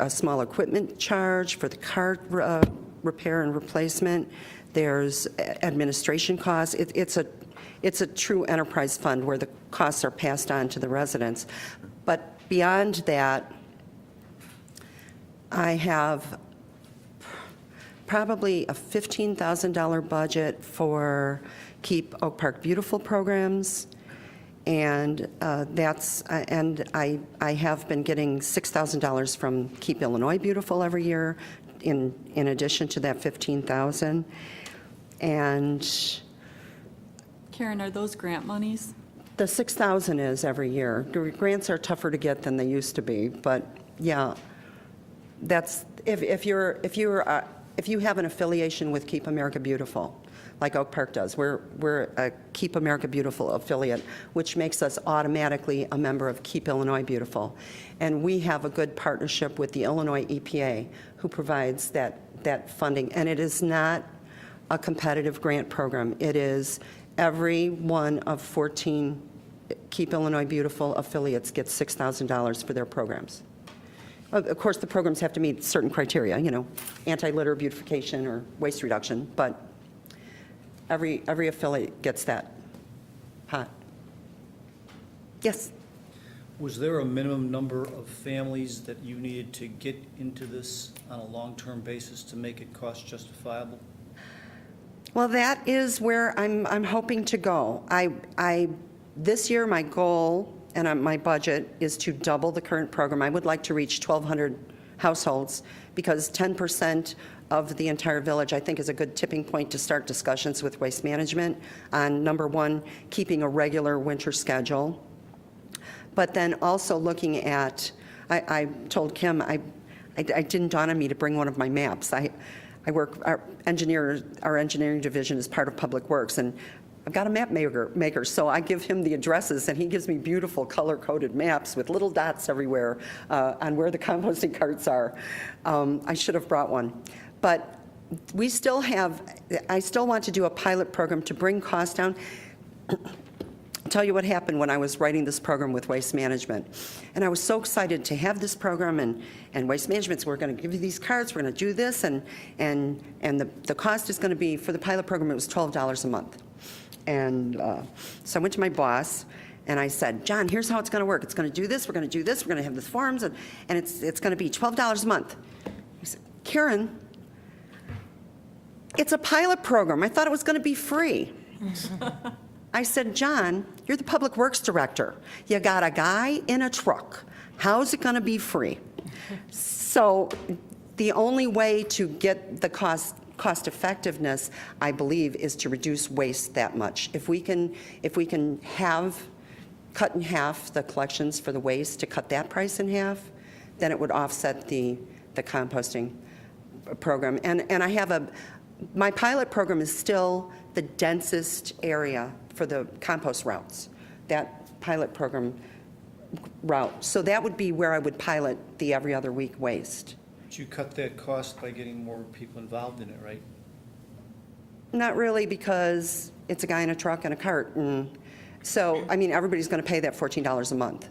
small equipment charge for the cart repair and replacement. There's administration costs. It's a true enterprise fund where the costs are passed on to the residents. But beyond that, I have probably a $15,000 budget for Keep Oak Park Beautiful programs, and I have been getting $6,000 from Keep Illinois Beautiful every year, in addition to that $15,000. And Karen, are those grant monies? the $6,000 is every year. Grants are tougher to get than they used to be, but yeah, that's if you have an affiliation with Keep America Beautiful, like Oak Park does. We're a Keep America Beautiful affiliate, which makes us automatically a member of Keep Illinois Beautiful. And we have a good partnership with the Illinois EPA, who provides that funding. And it is not a competitive grant program. It is every one of 14 Keep Illinois Beautiful affiliates gets $6,000 for their programs. Of course, the programs have to meet certain criteria, anti-litter beautification or waste reduction, but every affiliate gets that pot. Yes? Was there a minimum number of families that you needed to get into this on a long-term basis to make it cost justifiable? Well, that is where I'm hoping to go. This year, my goal and my budget is to double the current program. I would like to reach 1,200 households, because 10% of the entire village, I think, is a good tipping point to start discussions with Waste Management on, number one, keeping a regular winter schedule, but then also looking at, I told Kim, I didn't dawn on me to bring one of my maps. I work, our engineering division is part of Public Works, and I've got a map maker, so I give him the addresses, and he gives me beautiful color-coded maps with little dots everywhere on where the composting carts are. I should have brought one. But I still want to do a pilot program to bring costs down. I'll tell you what happened when I was writing this program with Waste Management. And I was so excited to have this program, and Waste Management's, we're going to give you these cards, we're going to do this, and the cost is going to be, for the pilot program, it was $12 a month. And so I went to my boss, and I said, John, here's how it's going to work. It's going to do this, we're going to do this, we're going to have this forms, and it's going to be $12 a month. He said, Karen, it's a pilot program. I thought it was going to be free. I said, John, you're the Public Works Director. You got a guy in a truck. How's it going to be free? So the only way to get the cost effectiveness, I believe, is to reduce waste that much. If we can cut in half the collections for the waste, to cut that price in half, then it would offset the composting program. And I have my pilot program is still the densest area for the compost routes, that pilot program route. So that would be where I would pilot the every other week waste. But you cut that cost by getting more people involved in it, right? Not really, because it's a guy in a truck and a cart. And so, everybody's going to pay that $14 a month.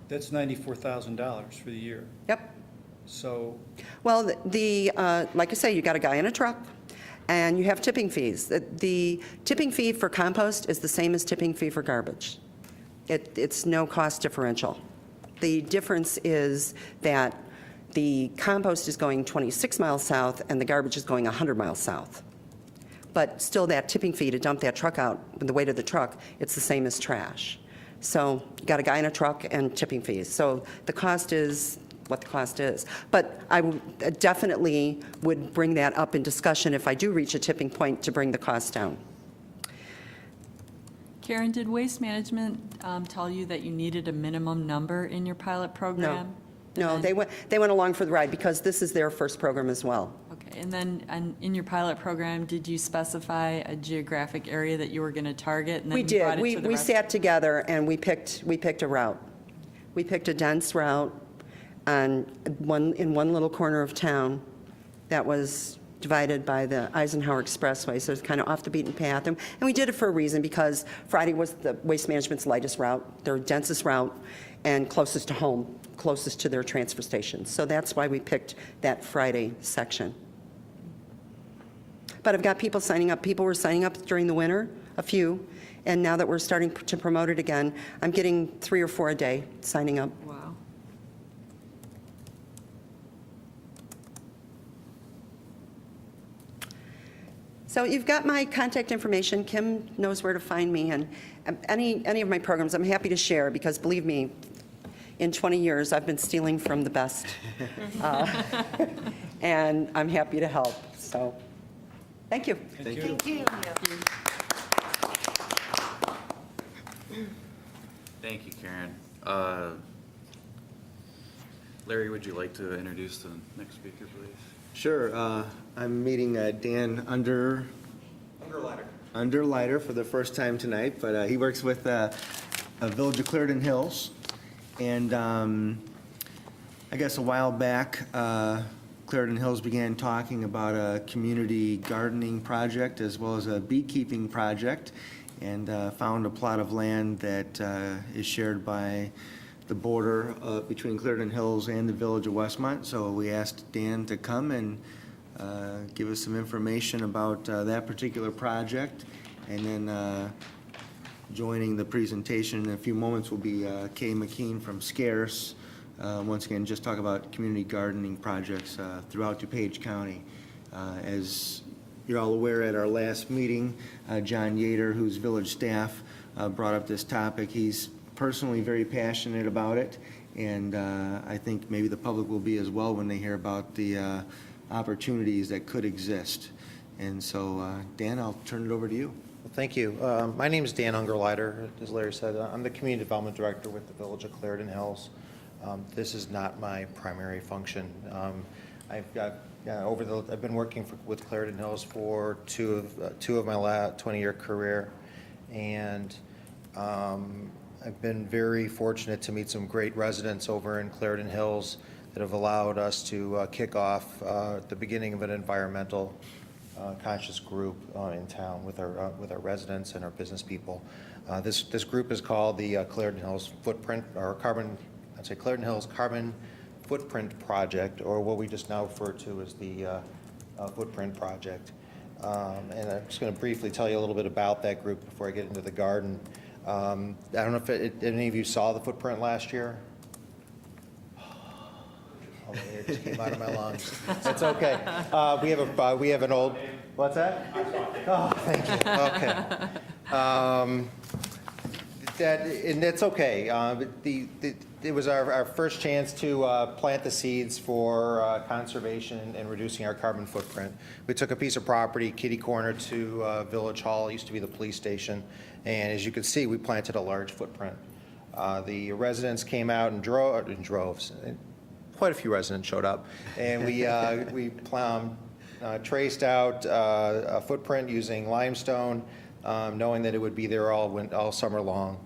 That's $94,000 for the year. Yep. So, well, like I say, you got a guy in a truck, and you have tipping fees. The tipping fee for compost is the same as tipping fee for garbage. It's no cost differential. The difference is that the compost is going 26 miles south and the garbage is going 100 miles south. But still, that tipping fee to dump that truck out, the weight of the truck, it's the same as trash. So you got a guy in a truck and tipping fees. So the cost is what the cost is. But I definitely would bring that up in discussion if I do reach a tipping point to bring the cost down. Karen, did Waste Management tell you that you needed a minimum number in your pilot program? No, they went along for the ride because this is their first program as well. Okay, and then in your pilot program, did you specify a geographic area that you were going to target? And then We you brought did. it to the We rest? sat together and we picked a route. We picked a dense route in one little corner of town that was divided by the Eisenhower Expressway, so it's kind of off the beaten path. And we did it for a reason, because Friday was the Waste Management's lightest route, their densest route, and closest to home, closest to their transfer stations. So that's why we picked that Friday section. But I've got people signing up. People were signing up during the winter, a few, and now that we're starting to promote it again, I'm getting 3 or 4 a day signing up. Wow. So you've got my contact information. Kim knows where to find me, and any of my programs I'm happy to share, because believe me, in 20 years I've been stealing from the best. And I'm happy to help. So thank you. Thank you. Thank you. Thank you, Karen. Larry, would you like to introduce the next speaker, please? Sure. I'm meeting Dan Underlighter for the first time tonight, but he works with Village of Clarendon Hills. And I guess a while back, Clarendon Hills began talking about a community gardening project as well as a beekeeping project, and found a plot of land that is shared by the border between Clarendon Hills and the Village of Westmont. So we asked Dan to come and give us some information about that particular project. And then joining the presentation in a few moments will be Kay McKean from Scarce. Once again, just talk about community gardening projects throughout DuPage County. As you're all aware, at our last meeting, John Yater, who's village staff, brought up this topic. He's personally very passionate about it, and I think maybe the public will be as well when they hear about the opportunities that could exist. And so, Dan, I'll turn it over to you. Well, thank you. My name is Dan Ungerleider, as Larry said. I'm the Community Development Director with the Village of Clarendon Hills. This is not my primary function. I've been working with Clarendon Hills for two of my 20-year career, and I've been very fortunate to meet some great residents over in Clarendon Hills that have allowed us to kick off the beginning of an environmental conscious group in town with our residents and our business people. This group is called the Clarendon Hills Footprint, or Clarendon Hills Carbon Footprint Project, or what we just now refer to as the Footprint Project. And I'm just going to briefly tell you a little bit about that group before I get into the garden. I don't know if any of you saw the footprint last year. Oh, the air just came out of my lungs. That's okay. We have an old. What's that? Oh, thank you. Okay. That's okay. It was our first chance to plant the seeds for conservation and reducing our carbon footprint. We took a piece of property, kitty corner to Village Hall. It used to be the police station. And as you can see, we planted a large footprint. The residents came out in droves. Quite a few residents showed up. And we traced out a footprint using limestone, knowing that it would be there all summer long.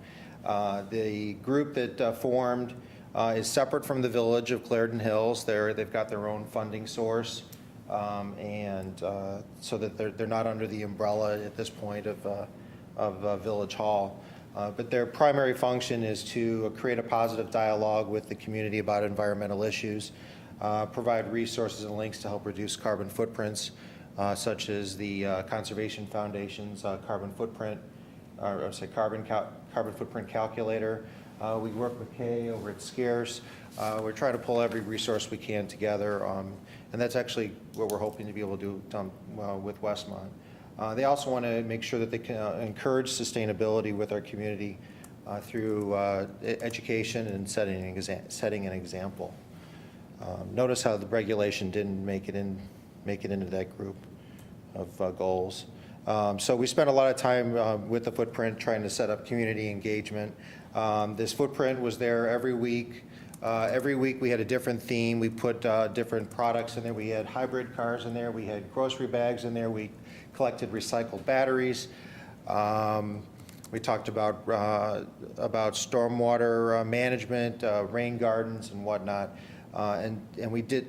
The group that formed is separate from the Village of Clarendon Hills. They've got their own funding source, and so that they're not under the umbrella at this point of Village Hall. But their primary function is to create a positive dialogue with the community about environmental issues, provide resources and links to help reduce carbon footprints, such as the Conservation Foundation's carbon footprint calculator. We work with Kay over at Scarce. We're trying to pull every resource we can together, and that's actually what we're hoping to be able to do with Westmont. They also want to make sure that they can encourage sustainability with our community through education and setting an example. Notice how the regulation didn't make it into that group of goals. So we spent a lot of time with the footprint trying to set up community engagement. This footprint was there every week. Every week we had a different theme. We put different products in there. We had hybrid cars in there. We had grocery bags in there. We collected recycled batteries. We talked about stormwater management, rain gardens, and whatnot. And we did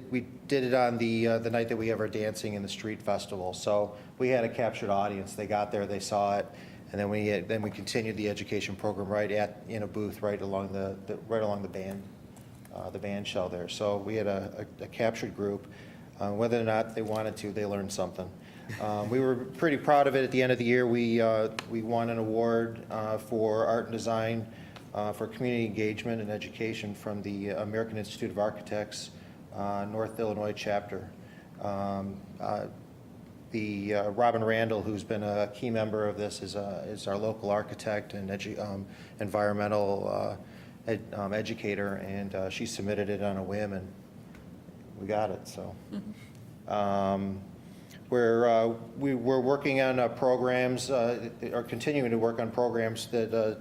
it on the night that we have our dancing in the street festival. So we had a captured audience. They got there, they saw it, and then we continued the education program in a booth right along the band shell there. So we had a captured group. Whether or not they wanted to, they learned something. We were pretty proud of it. At the end of the year, we won an award for art and design for community engagement and education from the American Institute of Architects North Illinois chapter. Robin Randall, who's been a key member of this, is our local architect and environmental educator, and she submitted it on a whim, and we got it. So we're working on programs, or continuing to work on programs that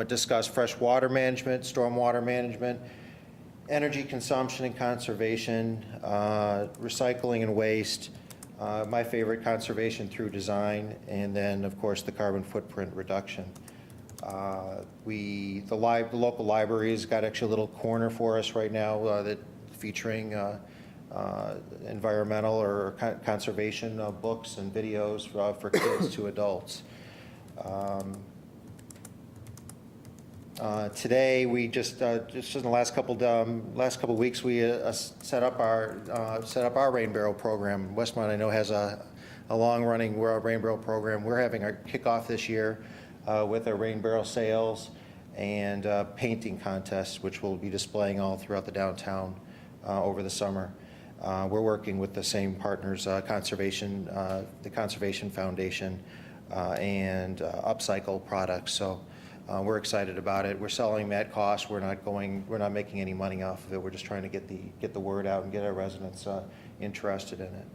discuss fresh water management, stormwater management, energy consumption and conservation, recycling and waste, my favorite, conservation through design, and then, of course, the carbon footprint reduction. The local library has got actually a little corner for us right now that featuring environmental or conservation books and videos for kids to adults. Today, we just in the last couple weeks, we set up our rain barrel program. Westmont, I know, has a long-running rain barrel program. We're having our kickoff this year with our rain barrel sales and painting contests, which we'll be displaying all throughout the downtown over the summer. We're working with the same partners, the Conservation Foundation, and Upcycle Products. So we're excited about it. We're selling them at cost. We're not making any money off of it. We're just trying to get the word out and get our residents interested in it.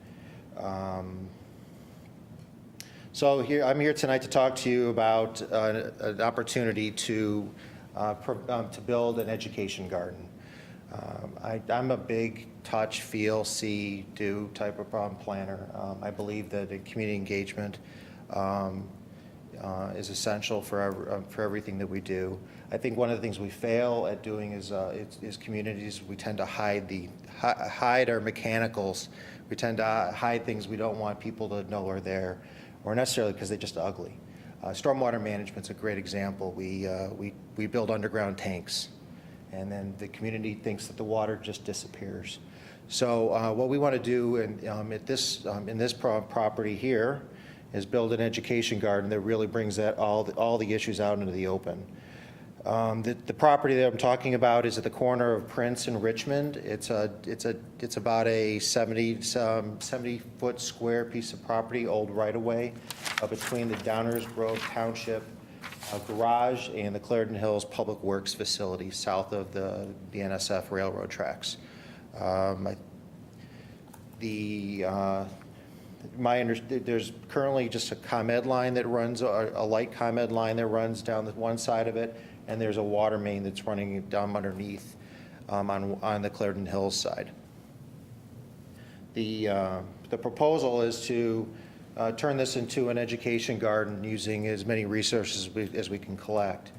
So I'm here tonight to talk to you about an opportunity to build an education garden. I'm a big touch, feel, see, do type of planner. I believe that community engagement is essential for everything that we do. I think one of the things we fail at doing is communities. We tend to hide our mechanicals. We tend to hide things we don't want people to know are there, or necessarily because they're just ugly. Stormwater management's a great example. We build underground tanks, and then the community thinks that the water just disappears. So what we want to do in this property here is build an education garden that really brings all the issues out into the open. The property that I'm talking about is at the corner of Prince and Richmond. It's about a 70-foot square piece of property, old right-of-way, between the Downers Grove Township garage and the Clarendon Hills Public Works facility south of the NSF railroad tracks. There's currently just a ComEd line that runs, a light ComEd line that runs down the one side of it, and there's a water main that's running down underneath on the Clarendon Hills side. The proposal is to turn this into an education garden using as many resources as we can collect.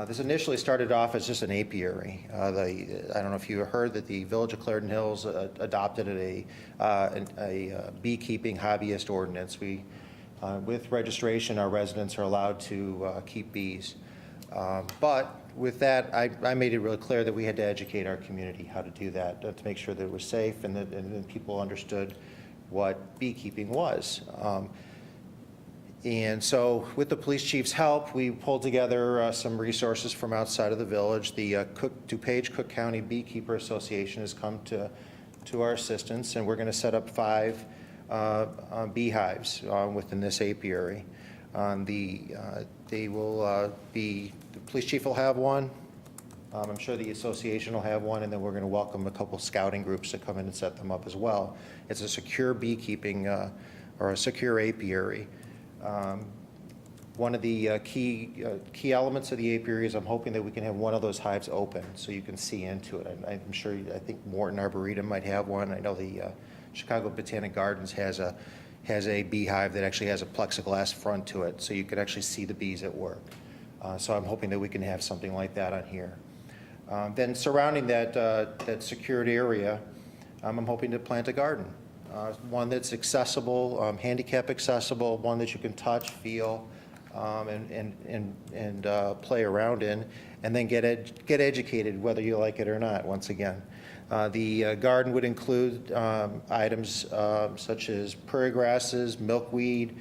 This initially started off as just an apiary. I don't know if you heard that the Village of Clarendon Hills adopted a beekeeping hobbyist ordinance. With registration, our residents are allowed to keep bees. But with that, I made it really clear that we had to educate our community how to do that, to make sure that it was safe and that people understood what beekeeping was. And so with the police chief's help, we pulled together some resources from outside of the village. The DuPage Cook County Beekeeper Association has come to our assistance, and we're going to set up 5 beehives within this apiary. They will be, the police chief will have one. I'm sure the association will have one, and then we're going to welcome a couple scouting groups to come in and set them up as well. It's a secure beekeeping or a secure apiary. One of the key elements of the apiary is I'm hoping that we can have one of those hives open so you can see into it. I'm sure, I think Morton Arboretum might have one. I know the Chicago Botanic Gardens has a beehive that actually has a plexiglass front to it, so you could actually see the bees at work. So I'm hoping that we can have something like that on here. Then surrounding that secured area, I'm hoping to plant a garden. One that's accessible, handicap accessible, one that you can touch, feel, and play around in, and then get educated whether you like it or not, once again. The garden would include items such as prairie grasses, milkweed,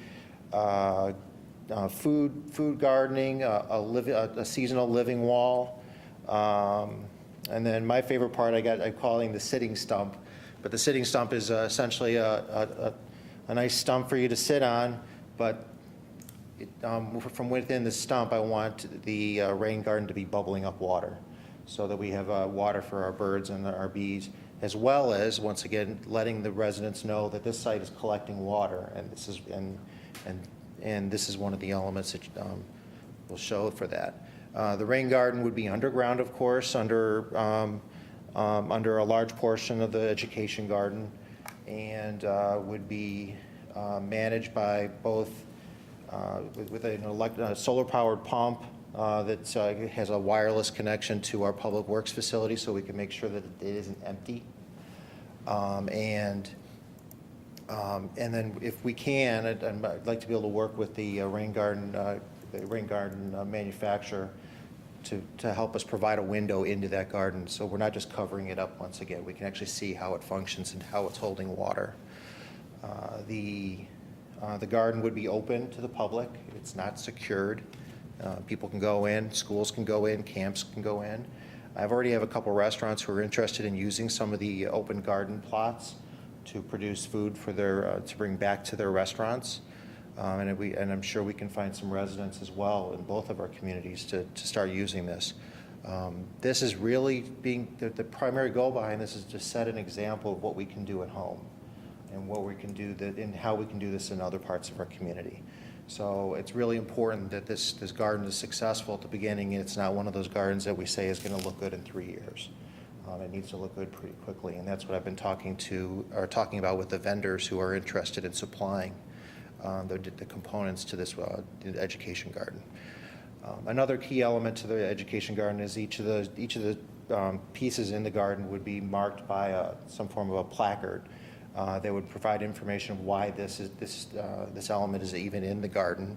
food gardening, a seasonal living wall, and then my favorite part I'm calling the sitting stump. But the sitting stump is essentially a nice stump for you to sit on, but from within the stump, I want the rain garden to be bubbling up water so that we have water for our birds and our bees, as well as, once again, letting the residents know that this site is collecting water, and this is one of the elements that will show for that. The rain garden would be underground, of course, under a large portion of the education garden, and would be managed by both with a solar-powered pump that has a wireless connection to our public works facility, so we can make sure that it isn't empty. And then, if we can, I'd like to be able to work with the rain garden manufacturer to help us provide a window into that garden, so we're not just covering it up once again. We can actually see how it functions and how it's holding water. The garden would be open to the public. It's not secured. People can go in, schools can go in, camps can go in. I've already have a couple restaurants who are interested in using some of the open garden plots to produce food for their to bring back to their restaurants. And I'm sure we can find some residents as well in both of our communities to start using this. This is really being, the primary goal behind this is to set an example of what we can do at home and what we can do and how we can do this in other parts of our community. So it's really important that this garden is successful at the beginning. It's not one of those gardens that we say is going to look good in 3 years. It needs to look good pretty quickly, and that's what I've been talking about with the vendors who are interested in supplying the components to this education garden. Another key element to the education garden is each of the pieces in the garden would be marked by some form of a placard that would provide information of why this element is even in the garden,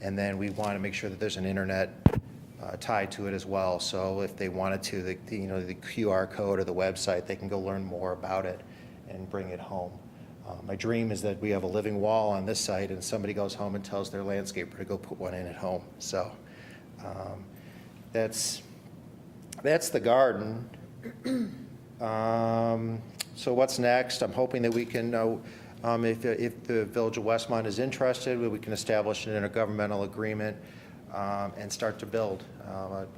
and then we want to make sure that there's an internet tied to it as well. So if they wanted to, the QR code or the website, they can go learn more about it and bring it home. My dream is that we have a living wall on this site and somebody goes home and tells their landscaper to go put one in at home. So that's the garden. So what's next? I'm hoping that we can, if the Village of Westmont is interested, we can establish an intergovernmental agreement and start to build,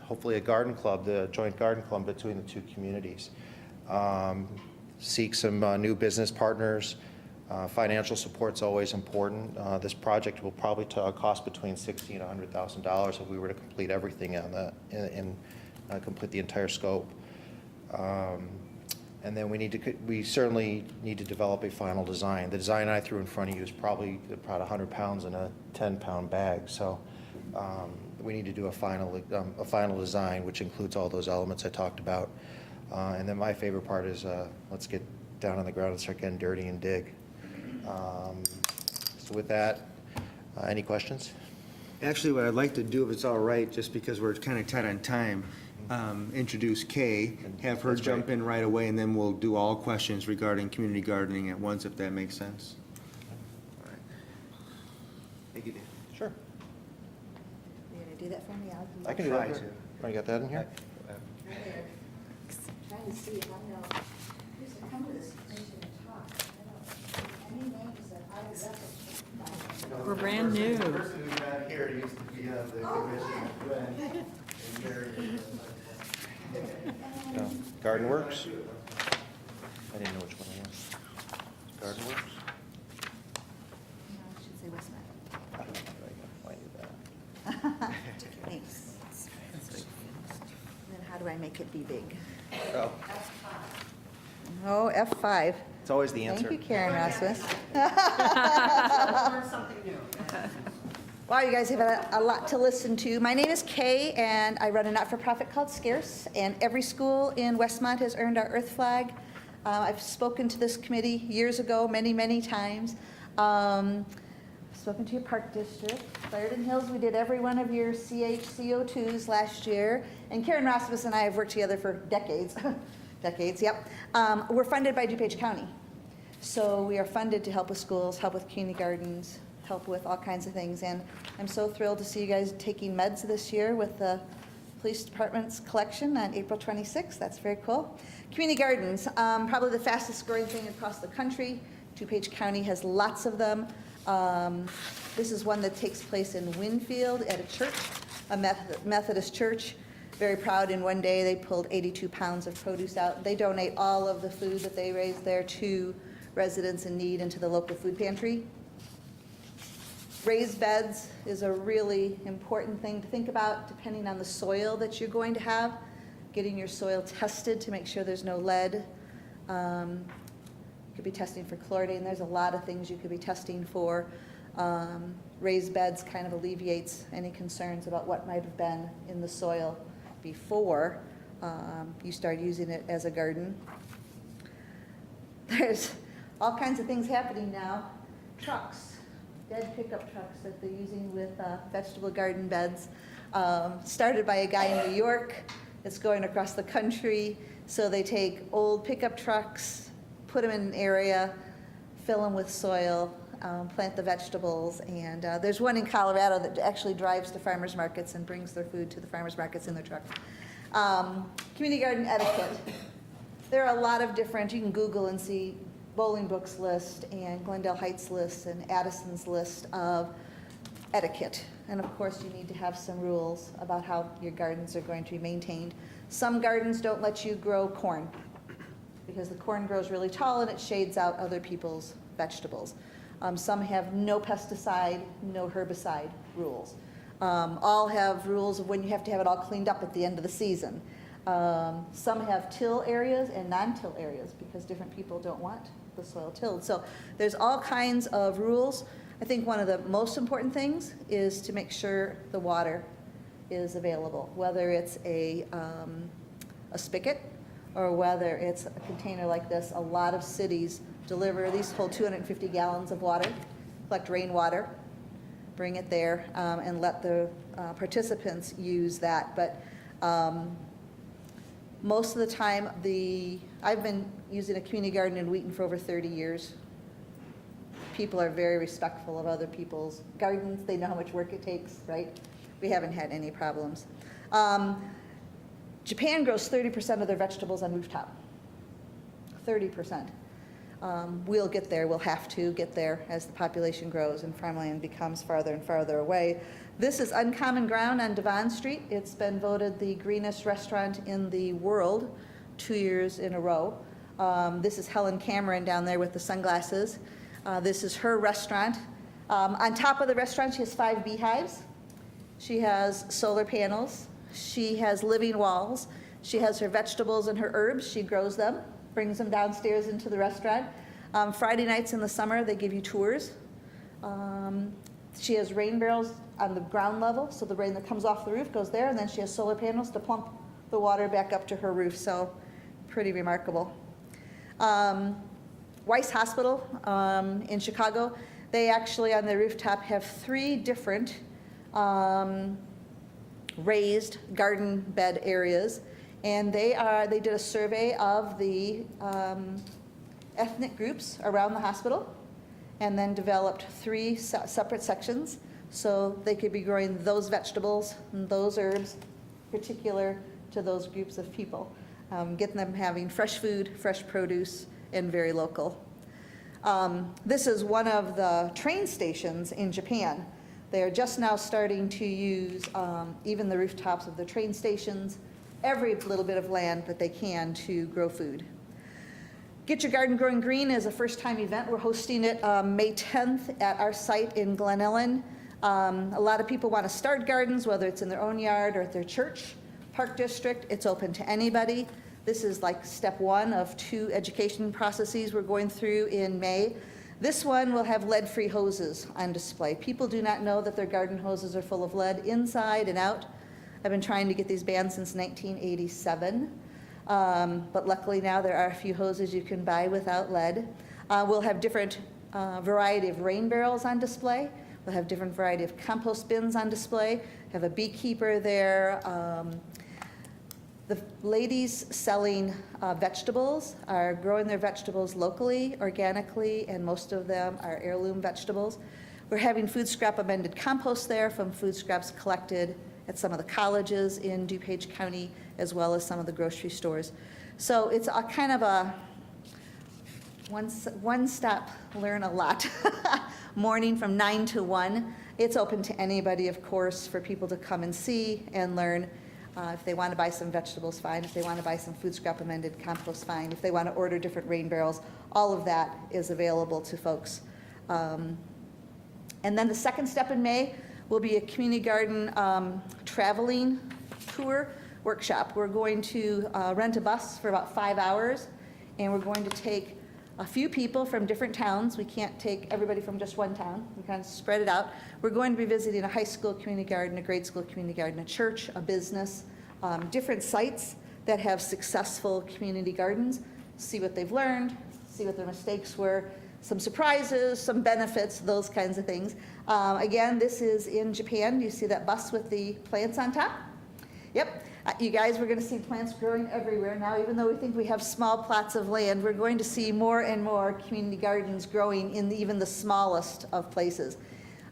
hopefully a garden club, the joint garden club between the two communities. Seek some new business partners. Financial support's always important. This project will probably cost between $60,000 and $100,000 if we were to complete everything on that and complete the entire scope. And then we certainly need to develop a final design. The design I threw in front of you is probably about 100 pounds in a 10-pound bag. So we need to do a final design, which includes all those elements I talked about. And then my favorite part is let's get down on the ground and start getting dirty and dig. So with that, any questions? Actually, what I'd like to do, if it's all right, just because we're kind of tight on time, introduce Kay, have her jump in right away, and then we'll do all questions regarding community gardening at once, if that makes sense. All right. Thank you, Dan. Sure. You're going to do that for me? I can do that. You got that in here? Trying to see if I know who's to come to this station and talk. We're brand new. The person who's not here used to be on the commission, Glenn, and Mary. No. Garden Works? I didn't know which one it was. Garden Works? No, I should say Westmont. I don't know if I can find that. Thanks. Then how do I make it be big? Oh, Oh, F5. it's always the answer. Thank you, Karen Rasmus. Learn something new. Wow, you guys have a lot to listen to. My name is Kay, and I run a not-for-profit called Scarce, and every school in Westmont has earned our Earth flag. I've spoken to this committee years ago, many, many times. I've spoken to your park district. Clarendon Hills, we did every one of your CHCO2s last year, and Karen Rasmus and I have worked together for decades. Decades, yep. We're funded by DuPage County. So we are funded to help with schools, help with community gardens, help with all kinds of things. And I'm so thrilled to see you guys taking meds this year with the police department's collection on April 26th. That's very cool. Community gardens, probably the fastest growing thing across the country. DuPage County has lots of them. This is one that takes place in Winfield at a church, a Methodist church. Very proud, in one day they pulled 82 pounds of produce out. They donate all of the food that they raise there to residents in need and to the local food pantry. Raised beds is a really important thing to think about, depending on the soil that you're going to have. Getting your soil tested to make sure there's no lead. You could be testing for chloridane. There's a lot of things you could be testing for. Raised beds kind of alleviates any concerns about what might have been in the soil before you start using it as a garden. There's all kinds of things happening now. Trucks, dead pickup trucks that they're using with vegetable garden beds. Started by a guy in New York. It's going across the country. So they take old pickup trucks, put them in an area, fill them with soil, plant the vegetables. And there's one in Colorado that actually drives to farmers markets and brings their food to the farmers markets in their truck. Community garden etiquette. There are a lot of different, you can Google and see Bolingbrook's list and Glendale Heights list and Addison's list of etiquette. And of course, you need to have some rules about how your gardens are going to be maintained. Some gardens don't let you grow corn because the corn grows really tall and it shades out other people's vegetables. Some have no pesticide, no herbicide rules. All have rules of when you have to have it all cleaned up at the end of the season. Some have till areas and non-till areas because different people don't want the soil tilled. So there's all kinds of rules. I think one of the most important things is to make sure the water is available, whether it's a spigot or whether it's a container like this. A lot of cities deliver, these hold 250 gallons of water, collect rainwater, bring it there, and let the participants use that. But most of the time, I've been using a community garden in Wheaton for over 30 years. People are very respectful of other people's gardens. They know how much work it takes, right? We haven't had any problems. Japan grows 30% of their vegetables on rooftop. 30%. We'll get there. We'll have to get there as the population grows and farmland becomes farther and farther away. This is Uncommon Ground on Devon Street. It's been voted the greenest restaurant in the world 2 years in a row. This is Helen Cameron down there with the sunglasses. This is her restaurant. On top of the restaurant, she has 5 beehives. She has solar panels. She has living walls. She has her vegetables and her herbs. She grows them, brings them downstairs into the restaurant. Friday nights in the summer, they give you tours. She has rain barrels on the ground level, so the rain that comes off the roof goes there, and then she has solar panels to pump the water back up to her roof, so pretty remarkable. Weiss Hospital in Chicago, they actually on their rooftop have 3 different raised garden bed areas, and they did a survey of the ethnic groups around the hospital and then developed 3 separate sections so they could be growing those vegetables and those herbs particular to those groups of people, getting them having fresh food, fresh produce, and very local. This is one of the train stations in Japan. They are just now starting to use even the rooftops of the train stations, every little bit of land that they can to grow food. Get Your Garden Growing Green is a first-time event. We're hosting it May 10th at our site in Glen Ellen. A lot of people want to start gardens, whether it's in their own yard or at their church, park district. It's open to anybody. This is like step 1 of 2 education processes we're going through in May. This one will have lead-free hoses on display. People do not know that their garden hoses are full of lead inside and out. I've been trying to get these banned since 1987, but luckily now there are a few hoses you can buy without lead. We'll have different variety of rain barrels on display. We'll have different variety of compost bins on display. Have a beekeeper there. The ladies selling vegetables are growing their vegetables locally, organically, and most of them are heirloom vegetables. We're having food scrap amended compost there from food scraps collected at some of the colleges in DuPage County, as well as some of the grocery stores. So it's a kind of a one-stop learn a lot morning from 9 to 1. It's open to anybody, of course, for people to come and see and learn. If they want to buy some vegetables, fine. If they want to buy some food scrap amended compost, fine. If they want to order different rain barrels, all of that is available to folks. And then the second step in May will be a community garden traveling tour workshop. We're going to rent a bus for about 5 hours, and we're going to take a few people from different towns. We can't take everybody from just one town. We kind of spread it out. We're going to be visiting a high school community garden, a grade school community garden, a church, a business, different sites that have successful community gardens, see what they've learned, see what their mistakes were, some surprises, some benefits, those kinds of things. Again, this is in Japan. You see that bus with the plants on top? Yep. You guys, we're going to see plants growing everywhere now. Even though we think we have small plots of land, we're going to see more and more community gardens growing in even the smallest of places.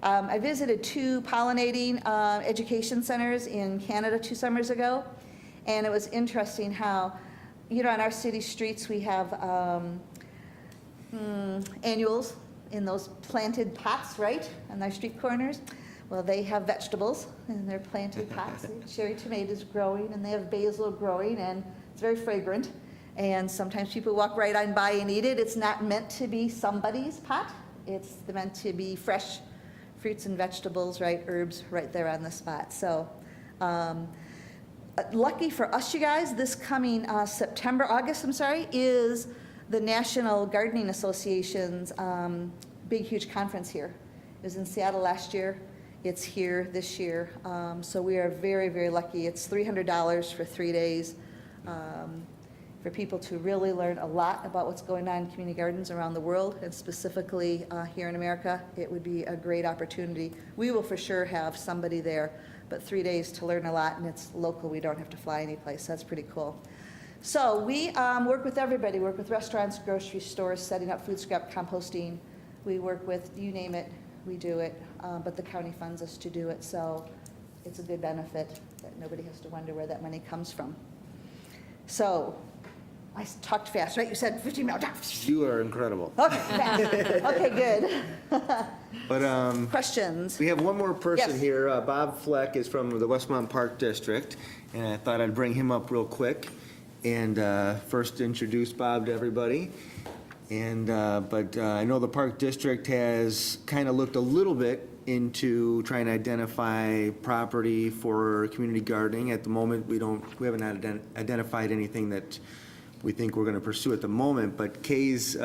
I visited 2 pollinating education centers in Canada 2 summers ago, and it was interesting how, on our city streets we have annuals in those planted pots, right, on our street corners. Well, they have vegetables in their planted pots. They have cherry tomatoes growing, and they have basil growing, and it's very fragrant. And sometimes people walk right on by and eat it. It's not meant to be somebody's pot. It's meant to be fresh fruits and vegetables, right, herbs right there on the spot. So lucky for us, you guys, this coming August, is the National Gardening Association's big, huge conference here. It was in Seattle last year. It's here this year. So we are very, very lucky. It's $300 for 3 days for people to really learn a lot about what's going on in community gardens around the world, and specifically here in America. It would be a great opportunity. We will for sure have somebody there, but 3 days to learn a lot, and it's local. We don't have to fly anyplace. That's pretty cool. So we work with everybody. We work with restaurants, grocery stores, setting up food scrap composting. We work with, you name it, we do it, but the county funds us to do it, so it's a good benefit that nobody has to wonder where that money comes from. So, I talked fast, right? You said 15 minutes. You are incredible. Okay, fast. Okay, good. But questions? we have one more person Yes. here. Bob Fleck is from the Westmont Park District, and I thought I'd bring him up real quick and first introduce Bob to everybody. And but I know the Park District has kind of looked a little bit into trying to identify property for community gardening. At the moment, we haven't identified anything that we think we're going to pursue at the moment. But Kay's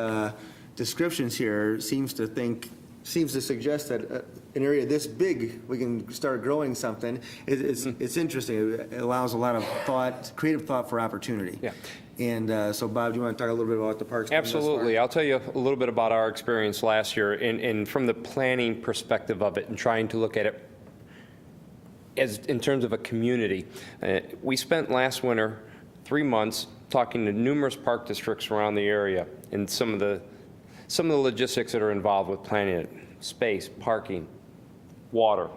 descriptions here seems to suggest that an area this big, we can start growing something. It's interesting. It allows a lot of creative thought for opportunity. Yeah. And so, Bob, do you want to talk a little bit about the parks? Absolutely. I'll tell you a little bit about our experience last year and from the planning perspective of it and trying to look at it as in terms of a community. We spent last winter 3 months talking to numerous park districts around the area and some of the logistics that are involved with planning it: space, parking, water,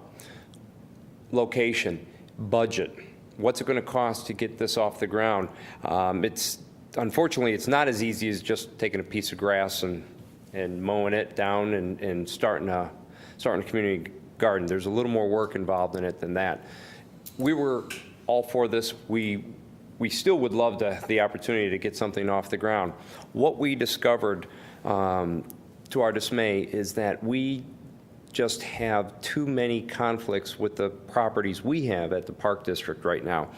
location, budget. What's it going to cost to get this off the ground? Unfortunately, it's not as easy as just taking a piece of grass and and mowing it down and starting a community garden. There's a little more work involved in it than that. We were all for this. We still would love the opportunity to get something off the ground. What we discovered, to our dismay, is that we just have too many conflicts with the properties we have at the Park District right now.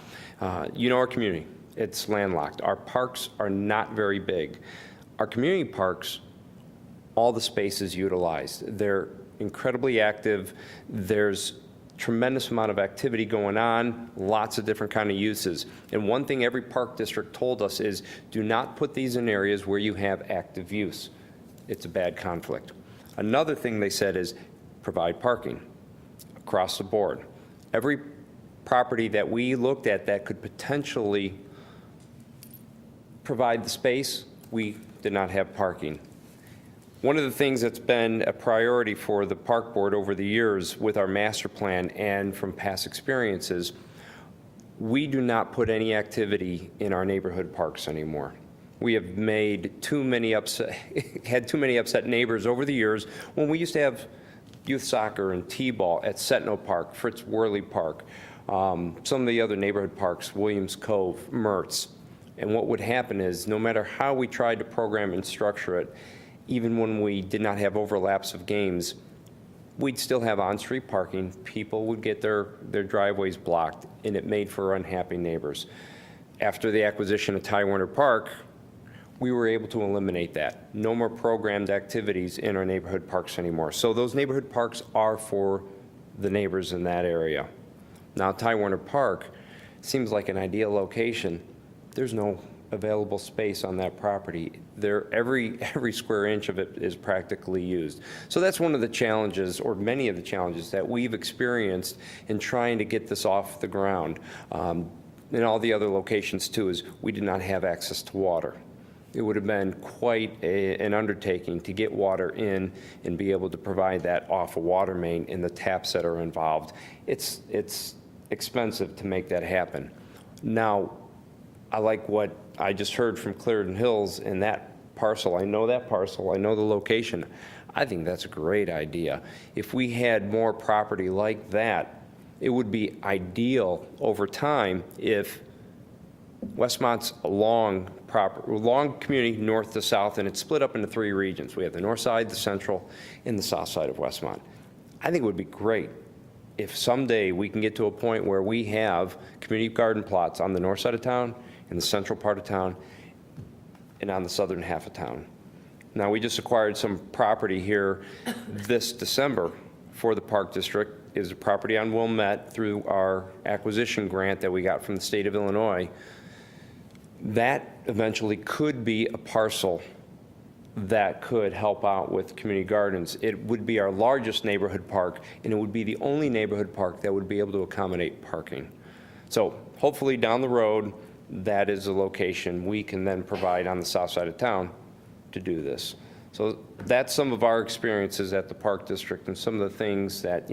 You know our community. It's landlocked. Our parks are not very big. Our community parks, all the space is utilized. They're incredibly active. There's tremendous amount of activity going on, lots of different kind of uses. And one thing every park district told us is, do not put these in areas where you have active use. It's a bad conflict. Another thing they said is provide parking across the board. Every property that we looked at that could potentially provide the space, we did not have parking. One of the things that's been a priority for the park board over the years with our master plan and from past experiences, we do not put any activity in our neighborhood parks anymore. We have made had too many upset neighbors over the years when we used to have youth soccer and t-ball at Sentinel Park, Fritz Worley Park, some of the other neighborhood parks, Williams Cove, Mertz. And what would happen is, no matter how we tried to program and structure it, even when we did not have overlaps of games, we'd still have on-street parking. People would get their driveways blocked, and it made for unhappy neighbors. After the acquisition of Ty Warner Park, we were able to eliminate that. No more programmed activities in our neighborhood parks anymore. So those neighborhood parks are for the neighbors in that area. Now, Ty Warner Park seems like an ideal location. There's no available space on that property. Every square inch of it is practically used. So that's one of the challenges, or many of the challenges, that we've experienced in trying to get this off the ground. In all the other locations, too, is we did not have access to water. It would have been quite an undertaking to get water in and be able to provide that off a water main and the taps that are involved. It's expensive to make that happen. Now, I like what I just heard from Clarendon Hills in that parcel. I know that parcel. I know the location. I think that's a great idea. If we had more property like that, it would be ideal over time if Westmont's a long community north to south, and it's split up into 3 regions. We have the north side, the central, and the south side of Westmont. I think it would be great if someday we can get to a point where we have community garden plots on the north side of town, in the central part of town, and on the southern half of town. Now, we just acquired some property here this December for the Park District. Is a property on Wilmette through our acquisition grant that we got from the state of Illinois. That eventually could be a parcel that could help out with community gardens. It would be our largest neighborhood park, and it would be the only neighborhood park that would be able to accommodate parking. So hopefully down the road, that is a location we can then provide on the south side of town to do this. So that's some of our experiences at the Park District and some of the things that,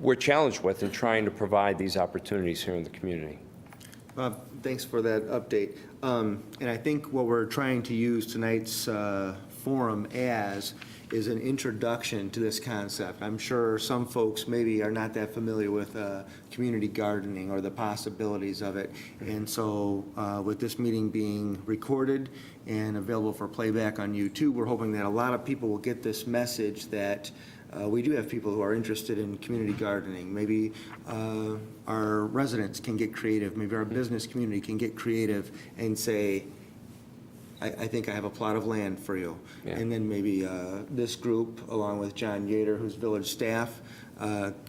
we're challenged with in trying to provide these opportunities here in the community. Bob, thanks for that update. And I think what we're trying to use tonight's forum as is an introduction to this concept. I'm sure some folks maybe are not that familiar with community gardening or the possibilities of it. And so with this meeting being recorded and available for playback on YouTube, we're hoping that a lot of people will get this message that we do have people who are interested in community gardening. Maybe our residents can get creative. Maybe our business community can get creative and say, I think I have a plot of land for you. Yeah. And then maybe this group, along with John Yater, who's village staff,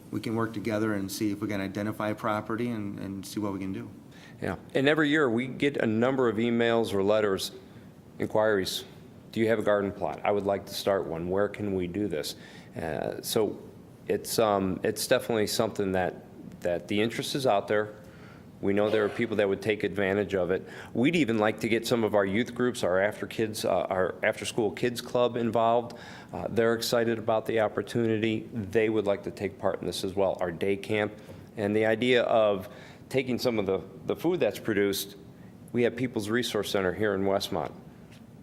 we can work together and see if we can identify property and see what we can do. Yeah, and every year we get a number of emails or letters, inquiries. Do you have a garden plot? I would like to start one. Where can we do this? So it's definitely something that the interest is out there. We know there are people that would take advantage of it. We'd even like to get some of our youth groups, our after-school kids club involved. They're excited about the opportunity. They would like to take part in this as well, our day camp. And the idea of taking some of the food that's produced, we have People's Resource Center here in Westmont.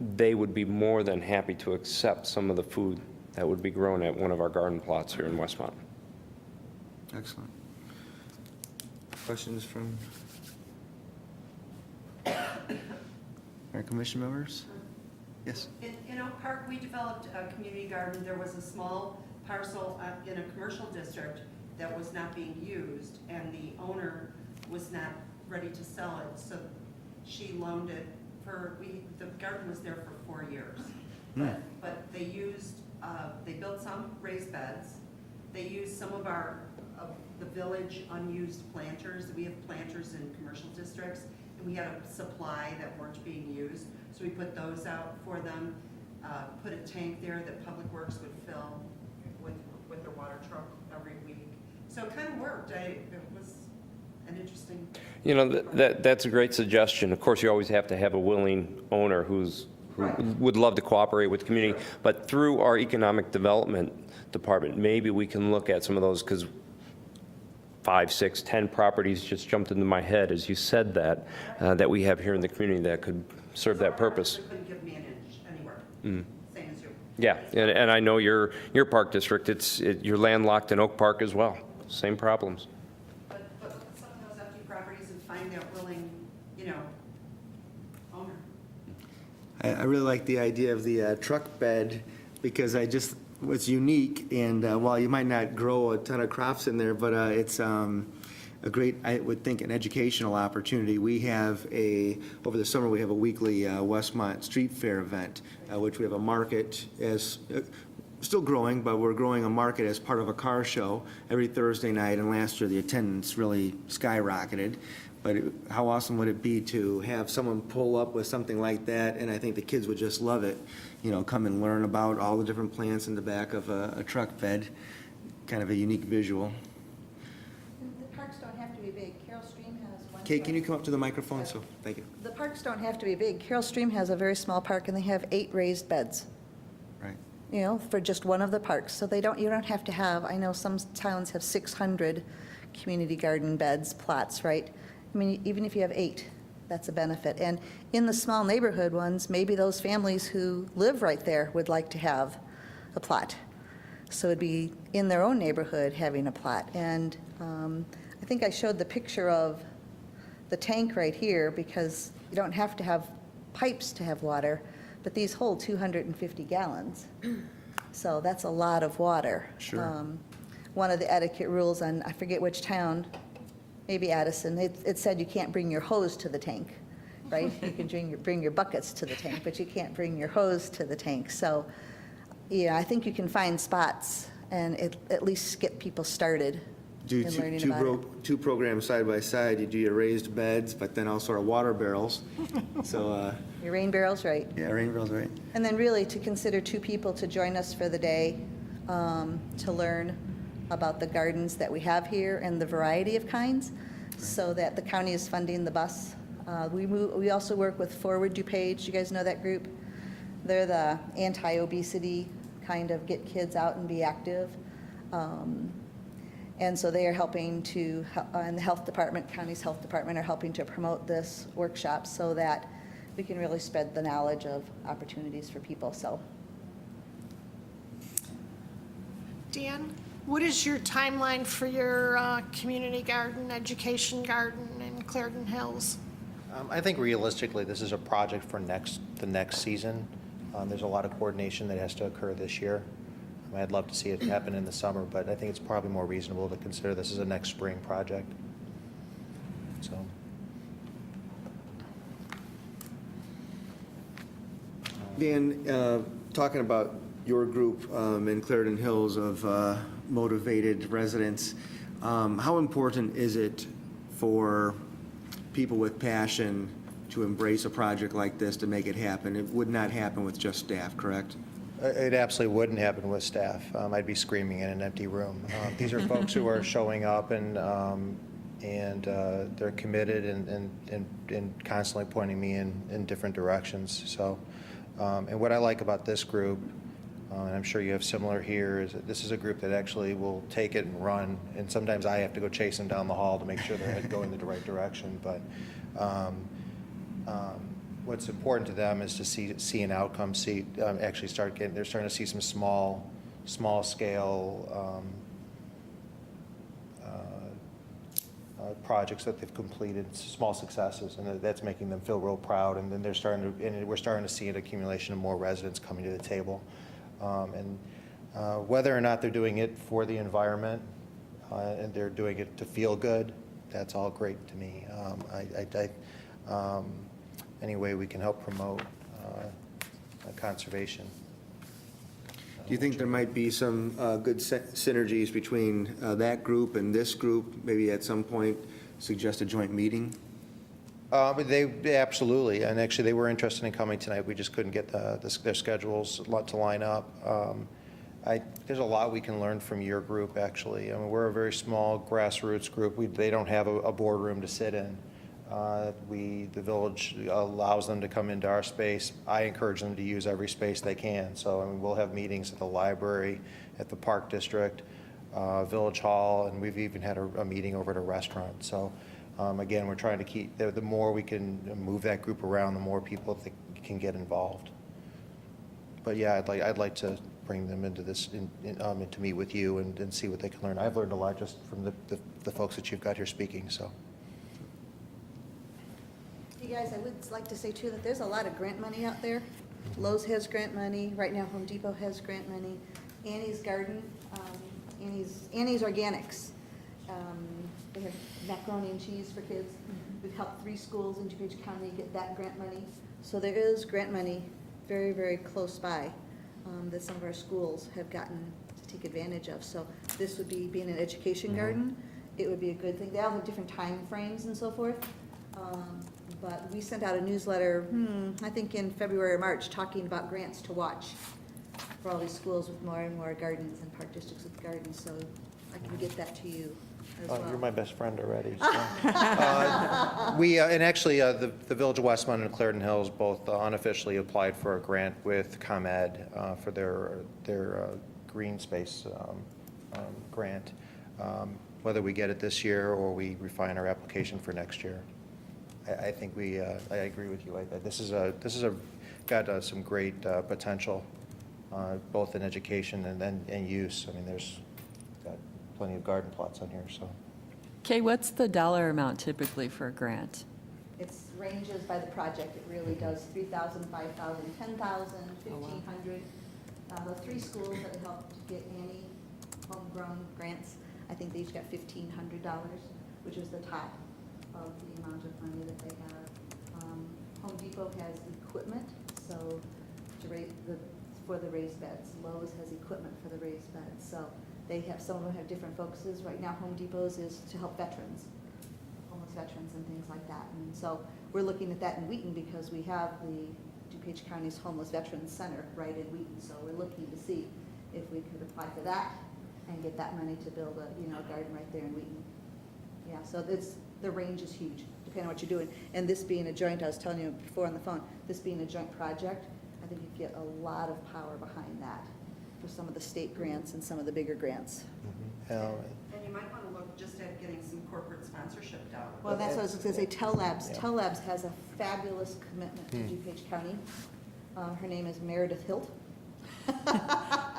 they would be more than happy to accept some of the food that would be grown at one of our garden plots here in Westmont. Excellent. Questions from our commission members? Yes. In Oak Park, we developed a community garden. There was a small parcel in a commercial district that was not being used, and the owner was not ready to sell it, so she loaned it for, the garden was there for 4 years. But they used, they built some raised beds. They used some of the village unused planters. We have planters in commercial districts, and we had a supply that weren't being used. So we put those out for them, put a tank there that Public Works would fill with their water truck every week. So it kind of worked. It was an interesting. You know, that's a great suggestion. Of course, you always have to have a willing owner who would love to cooperate with the community. But through our economic development department, maybe we can look at some of those, because 5, 6, 10 properties just jumped into my head as you said that, that we have here in the community that could serve that purpose. They couldn't give me an inch anywhere, same as you. Yeah, and I know your park district, you're landlocked in Oak Park as well. Same problems. But some of those empty properties and find that willing, owner. I really like the idea of the truck bed, because it's unique, and while you might not grow a ton of crops in there, but it's a great, I would think, an educational opportunity. We have over the summer, we have a weekly Westmont Street Fair event, which we have a market still growing, but we're growing a market as part of a car show every Thursday night, and last year the attendance really skyrocketed. But how awesome would it be to have someone pull up with something like that, and I think the kids would just love it, come and learn about all the different plants in the back of a truck bed, kind of a unique visual. The parks don't have to be big. Carroll Stream has one. Kate, can you come up to the microphone? So, thank you. The parks don't have to be big. Carroll Stream has a very small park, and they have 8 raised beds. Right. For just one of the parks. So you don't have to have, I know some towns have 600 community garden beds, plots, right? I mean, even if you have 8, that's a benefit. And in the small neighborhood ones, maybe those families who live right there would like to have a plot. So it'd be in their own neighborhood having a plot. And I think I showed the picture of the tank right here, because you don't have to have pipes to have water, but these hold 250 gallons. So that's a lot of water. Sure. One of the etiquette rules on, I forget which town, maybe Addison, it said you can't bring your hose to the tank, right? You can bring your buckets to the tank, but you can't bring your hose to the tank. So, I think you can find spots and at least get people started Do in learning about it. two programs side by side. You do your raised beds, but then also our water barrels. So, Your rain barrels, right? yeah, rain barrels, right? And then really to consider 2 people to join us for the day to learn about the gardens that we have here and the variety of kinds, so that the county is funding the bus. We also work with Forward DuPage. You guys know that group? They're the anti-obesity kind of get kids out and be active. And so they are helping to, and the health department, county's health department are helping to promote this workshop so that we can really spread the knowledge of opportunities for people, so. Dan, what is your timeline for your community garden, education garden in Clarendon Hills? I think realistically, this is a project for the next season. There's a lot of coordination that has to occur this year. I'd love to see it happen in the summer, but I think it's probably more reasonable to consider this as a next spring project. So. Dan, talking about your group in Clarendon Hills of motivated residents, how important is it for people with passion to embrace a project like this to make it happen? It would not happen with just staff, correct? It absolutely wouldn't happen with staff. I'd be screaming in an empty room. These are folks who are showing up and they're committed and constantly pointing me in different directions. So, and what I like about this group, and I'm sure you have similar here, is that this is a group that actually will take it and run. And sometimes I have to go chase them down the hall to make sure they're going in the right direction. But what's important to them is to see an outcome, actually they're starting to see some small scale projects that they've completed, small successes, and that's making them feel real proud. And then we're starting to see an accumulation of more residents coming to the table. Whether or not they're doing it for the environment and they're doing it to feel good, that's all great to me. Any way we can help promote conservation. Do you think there might be some good synergies between that group and this group? Maybe at some point suggest a joint meeting? Absolutely, and actually they were interested in coming tonight. We just couldn't get their schedules to line up. There's a lot we can learn from your group, actually. I mean, we're a very small grassroots group. They don't have a boardroom to sit in. The village allows them to come into our space. I encourage them to use every space they can. So I mean, we'll have meetings at the library, at the Park District, Village Hall, and we've even had a meeting over at a restaurant. So again, we're trying to keep, the more we can move that group around, the more people that can get involved. But yeah, I'd like to bring them into this, to meet with you and see what they can learn. I've learned a lot just from the folks that you've got here speaking, so. You guys, I would like to say too that there's a lot of grant money out there. Lowe's has grant money. Right now, Home Depot has grant money. Annie's Garden, Annie's Organics. They have macaroni and cheese for kids. We've helped 3 schools in DuPage County get that grant money. So there is grant money very, very close by that some of our schools have gotten to take advantage of. So this would be, being an education garden, it would be a good thing. They all have different time frames and so forth. But we sent out a newsletter, I think in February or March, talking about grants to watch for all these schools with more and more gardens and park districts with gardens. So I can get that to you as well. You're my best friend already. So. And actually, the Village of Westmont and Clarendon Hills both unofficially applied for a grant with ComEd for their green space grant. Whether we get it this year or we refine our application for next year. I think I agree with you. This is got some great potential, both in education and use. I mean, there's got plenty of garden plots on here, so. Kay, what's the dollar amount typically for a grant? It ranges by the project. It really does 3,000, 5,000, 10,000, 1,500. The 3 schools that helped get Annie homegrown grants, I think they each got $1,500, which is the top of the amount of money that they have. Home Depot has equipment, so for the raised beds. Lowe's has equipment for the raised beds. So some of them have different focuses. Right now, Home Depot's is to help veterans, homeless veterans and things like that. And so we're looking at that in Wheaton because we have the DuPage County's Homeless Veterans Center right in Wheaton. So we're looking to see if we could apply for that and get that money to build a garden right there in Wheaton. Yeah, so the range is huge, depending on what you're doing. And this being a joint, I was telling you before on the phone, this being a joint project, I think you get a lot of power behind that for some of the state grants and some of the bigger grants. And you might want to look just at getting some corporate sponsorship down. Well, that's what I was going to say, Tell Labs. Yeah. Tell Labs has a fabulous commitment to DuPage County. Her name is Meredith Hilt.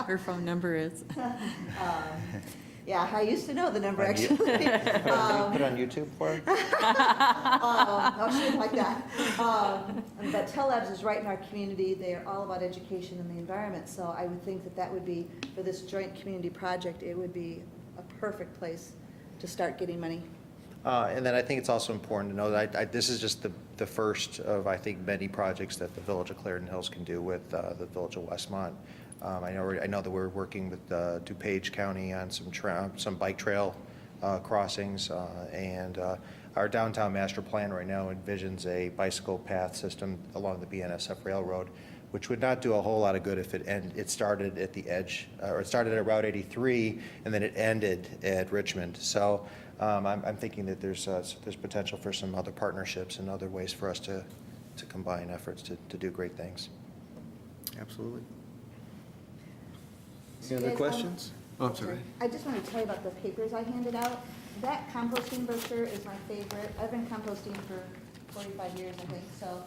Her phone number is? Yeah, I used to know the number, actually. Put it on YouTube for her? No, she didn't like that. But Tell Labs is right in our community. They are all about education and the environment. So I would think that would be, for this joint community project, it would be a perfect place to start getting money. And then I think it's also important to know that this is just the first of, I think, many projects that the Village of Clarendon Hills can do with the Village of Westmont. I know that we're working with DuPage County on some bike trail crossings, and our downtown master plan right now envisions a bicycle path system along the BNSF Railroad, which would not do a whole lot of good if it started at the edge, or it started at Route 83 and then it ended at Richmond. So I'm thinking that there's potential for some other partnerships and other ways for us to combine efforts to do great things. Absolutely. Any other questions? Oh, I'm sorry. I just want to tell you about the papers I handed out. That composting brochure is my favorite. I've been composting for 45 years, I think. So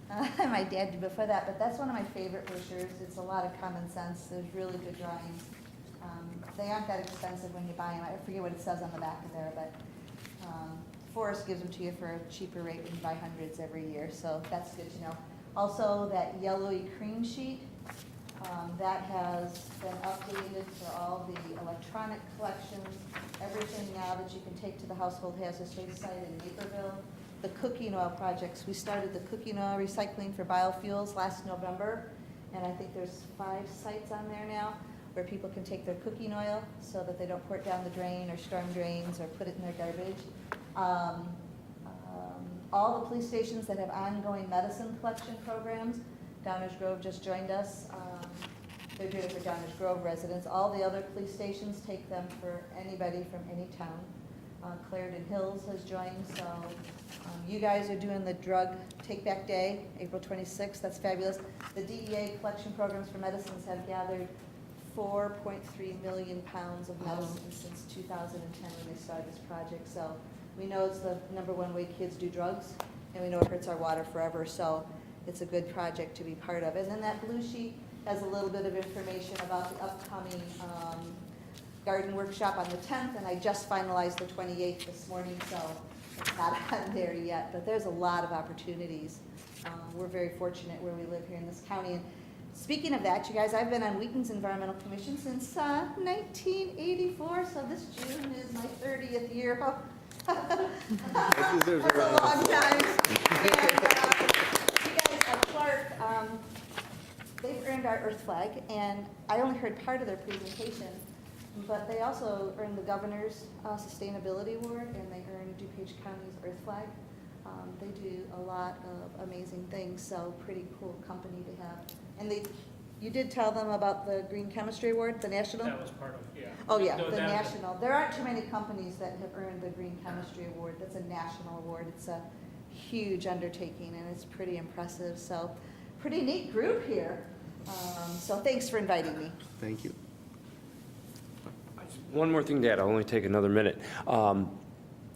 My dad did before that, but that's one of my favorite brochures. It's a lot of common sense. There's really good drawings. They aren't that expensive when you buy them. I forget what it says on the back of there, but Forrest gives them to you for a cheaper rate when you buy hundreds every year, so that's good to know. Also, that yellowy cream sheet, that has been updated for all the electronic collections. Everything now that you can take to the household hazardous waste site in Naperville. The cooking oil projects, we started the cooking oil recycling for biofuels last November, and I think there's 5 sites on there now where people can take their cooking oil so that they don't pour it down the drain or storm drains or put it in their garbage. All the police stations that have ongoing medicine collection programs, Downers Grove just joined us. They're doing it for Downers Grove residents. All the other police stations take them for anybody from any town. Clarendon Hills has joined, so you guys are doing the drug take-back day, April 26th. That's fabulous. The DEA collection programs for medicines have gathered 4.3 million pounds of medicine since 2010 when they started this project. So we know it's the #1 way kids do drugs, and we know it hurts our water forever, so it's a good project to be part of. And then that blue sheet has a little bit of information about the upcoming garden workshop on the 10th, and I just finalized the 28th this morning, so it's not on there yet, but there's a lot of opportunities. We're very fortunate where we live here in this county. And speaking of that, you guys, I've been on Wheaton's Environmental Commission since 1984, so this June is my 30th year. That's a long time. And, you guys at Clark, they've earned our Earth flag, and I only heard part of their presentation, but they also earned the Governor's Sustainability Award, and they earned DuPage County's Earth flag. They do a lot of amazing things, so pretty cool company to have. And you did tell them about the Green Chemistry Award, the national? That was part of, yeah. Oh, yeah, No, the that- national. There aren't too many companies that have earned the Green Chemistry Award. That's a national award. It's a huge undertaking, and it's pretty impressive. So, pretty neat group here. So thanks for inviting me. Thank you. One more thing to add, I'll only take another minute.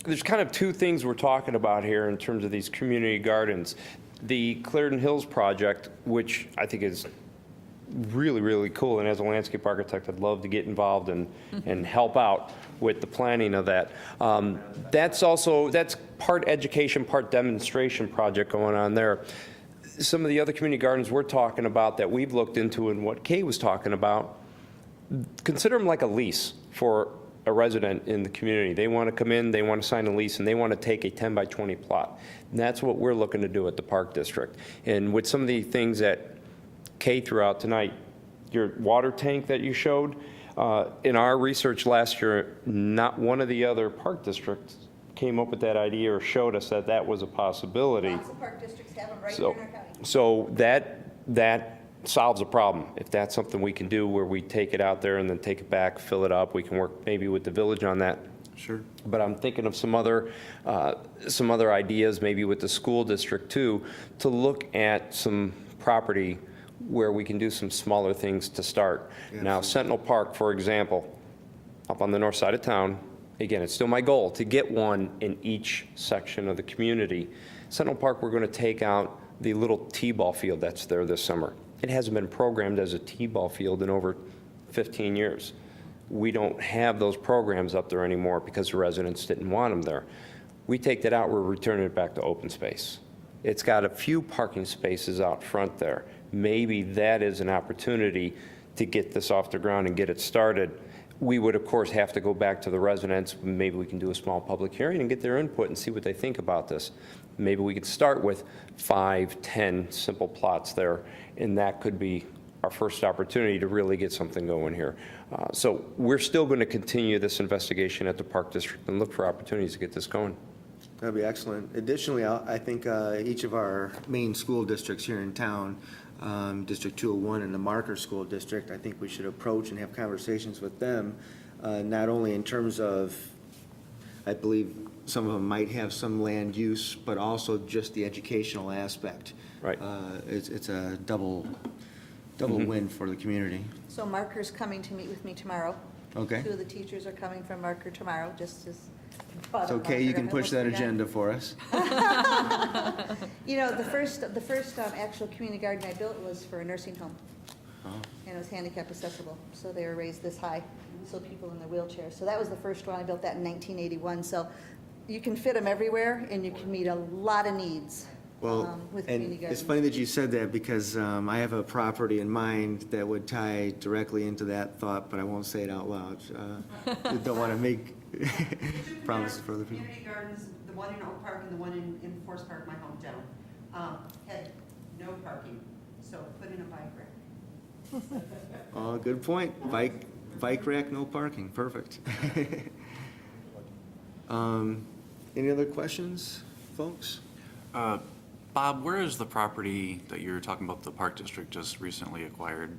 There's kind of 2 things we're talking about here in terms of these community gardens. The Clarendon Hills project, which I think is really, really cool, and as a landscape architect, I'd love to get involved and help out with the planning of that. That's part education, part demonstration project going on there. Some of the other community gardens we're talking about that we've looked into and what Kay was talking about, consider them like a lease for a resident in the community. They want to come in, they want to sign a lease, and they want to take a 10 by 20 plot. And that's what we're looking to do at the Park District. And with some of the things that Kay threw out tonight, your water tank that you showed, in our research last year, not one of the other park districts came up with that idea or showed us that that was a possibility. Lots of park districts have them right here in our county. So that solves a problem. If that's something we can do where we take it out there and then take it back, fill it up, we can work maybe with the village on that. Sure. But I'm thinking of some other ideas, maybe with the school district too, to look at some property where we can do some smaller things to start. Yeah, Now, absolutely. Sentinel Park, for example, up on the north side of town, again, it's still my goal to get one in each section of the community. Sentinel Park, we're going to take out the little T-ball field that's there this summer. It hasn't been programmed as a T-ball field in over 15 years. We don't have those programs up there anymore because the residents didn't want them there. We take that out, we're returning it back to open space. It's got a few parking spaces out front there. Maybe that is an opportunity to get this off the ground and get it started. We would, of course, have to go back to the residents. Maybe we can do a small public hearing and get their input and see what they think about this. Maybe we could start with 5, 10 simple plots there, and that could be our first opportunity to really get something going here. So we're still going to continue this investigation at the Park District and look for opportunities to get this going. That'd be excellent. Additionally, I think each of our main school districts here in town, District 201 and the Marker School District, I think we should approach and have conversations with them, not only in terms of, I believe some of them might have some land use, but also just the educational aspect. Right. It's a double win for the community. So Marker's coming to meet with me tomorrow. Okay. 2 of the teachers are coming from Marker tomorrow, just as But It's okay, you can push that agenda for us. You know, the first actual community garden I built was for a nursing home. And it was handicap accessible, so they were raised this high, so people in their wheelchairs. So that was the first one, I built that in 1981. So you can fit them everywhere, and you can meet a lot of needs Well, with and community it's gardens. funny that you said that because I have a property in mind that would tie directly into that thought, but I won't say it out loud. Don't want to make promises for other people. Community gardens, the one in Oak Park and the one in Forest Park, my hometown, had no parking, so put in a bike rack. Oh, good point. Bike rack, no parking. Perfect. Any other questions, folks? Bob, where is the property that you're talking about the Park District just recently acquired?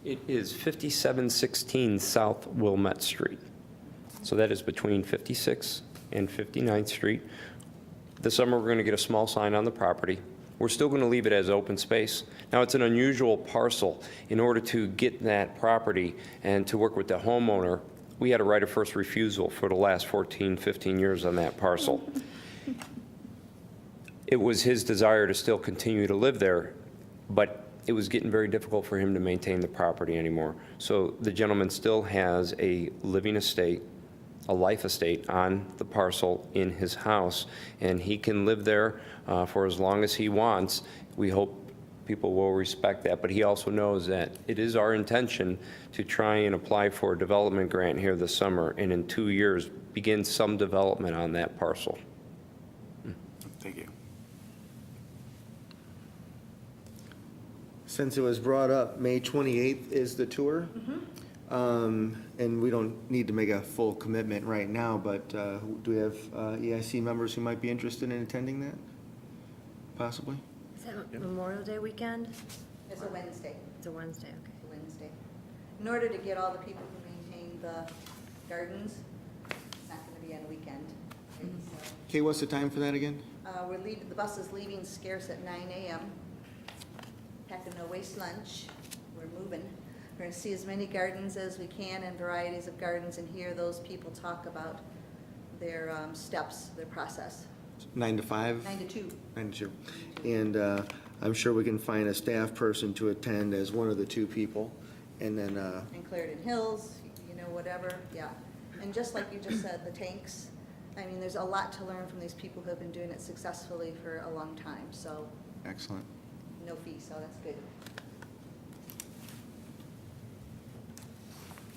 It is 5716 South Wilmette Street. So that is between 56 and 59th Street. This summer, we're going to get a small sign on the property. We're still going to leave it as open space. Now, it's an unusual parcel. In order to get that property and to work with the homeowner, we had a right of first refusal for the last 14, 15 years on that parcel. It was his desire to still continue to live there, but it was getting very difficult for him to maintain the property anymore. So the gentleman still has a living estate, a life estate on the parcel in his house, and he can live there for as long as he wants. We hope people will respect that, but he also knows that it is our intention to try and apply for a development grant here this summer, and in 2 years, begin some development on that parcel. Thank you. Since it was brought up, May 28th is the tour. And we don't need to make a full commitment right now, but do we have EIC members who might be interested in attending that? Possibly? Is that Memorial Day weekend? It's a Wednesday. It's a Wednesday, okay. It's a Wednesday. In order to get all the people who maintain the gardens, it's not going to be on a weekend. So, Okay, what's the time for that again? the bus is leaving scarce at 9 a.m. Packing no waste lunch. We're moving. We're going to see as many gardens as we can and varieties of gardens and hear those people talk about their steps, their process. 9 to 5? 9 to 2. 9 to 2. And I'm sure we can find a staff person to attend as one of the two people. And then, And Clarendon Hills, whatever, yeah. And just like you just said, the tanks, I mean, there's a lot to learn from these people who have been doing it successfully for a long time, so excellent. no fee, so that's good.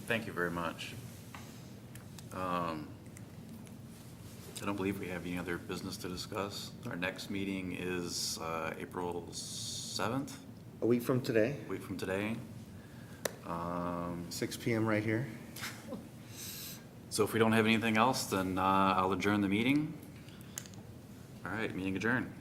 Thank you very much. I don't believe we have any other business to discuss. Our next meeting is April 7th, A week from today, a week from today. 6 p.m. right here. So if we don't have anything else, then I'll adjourn the meeting. All right, meeting adjourned.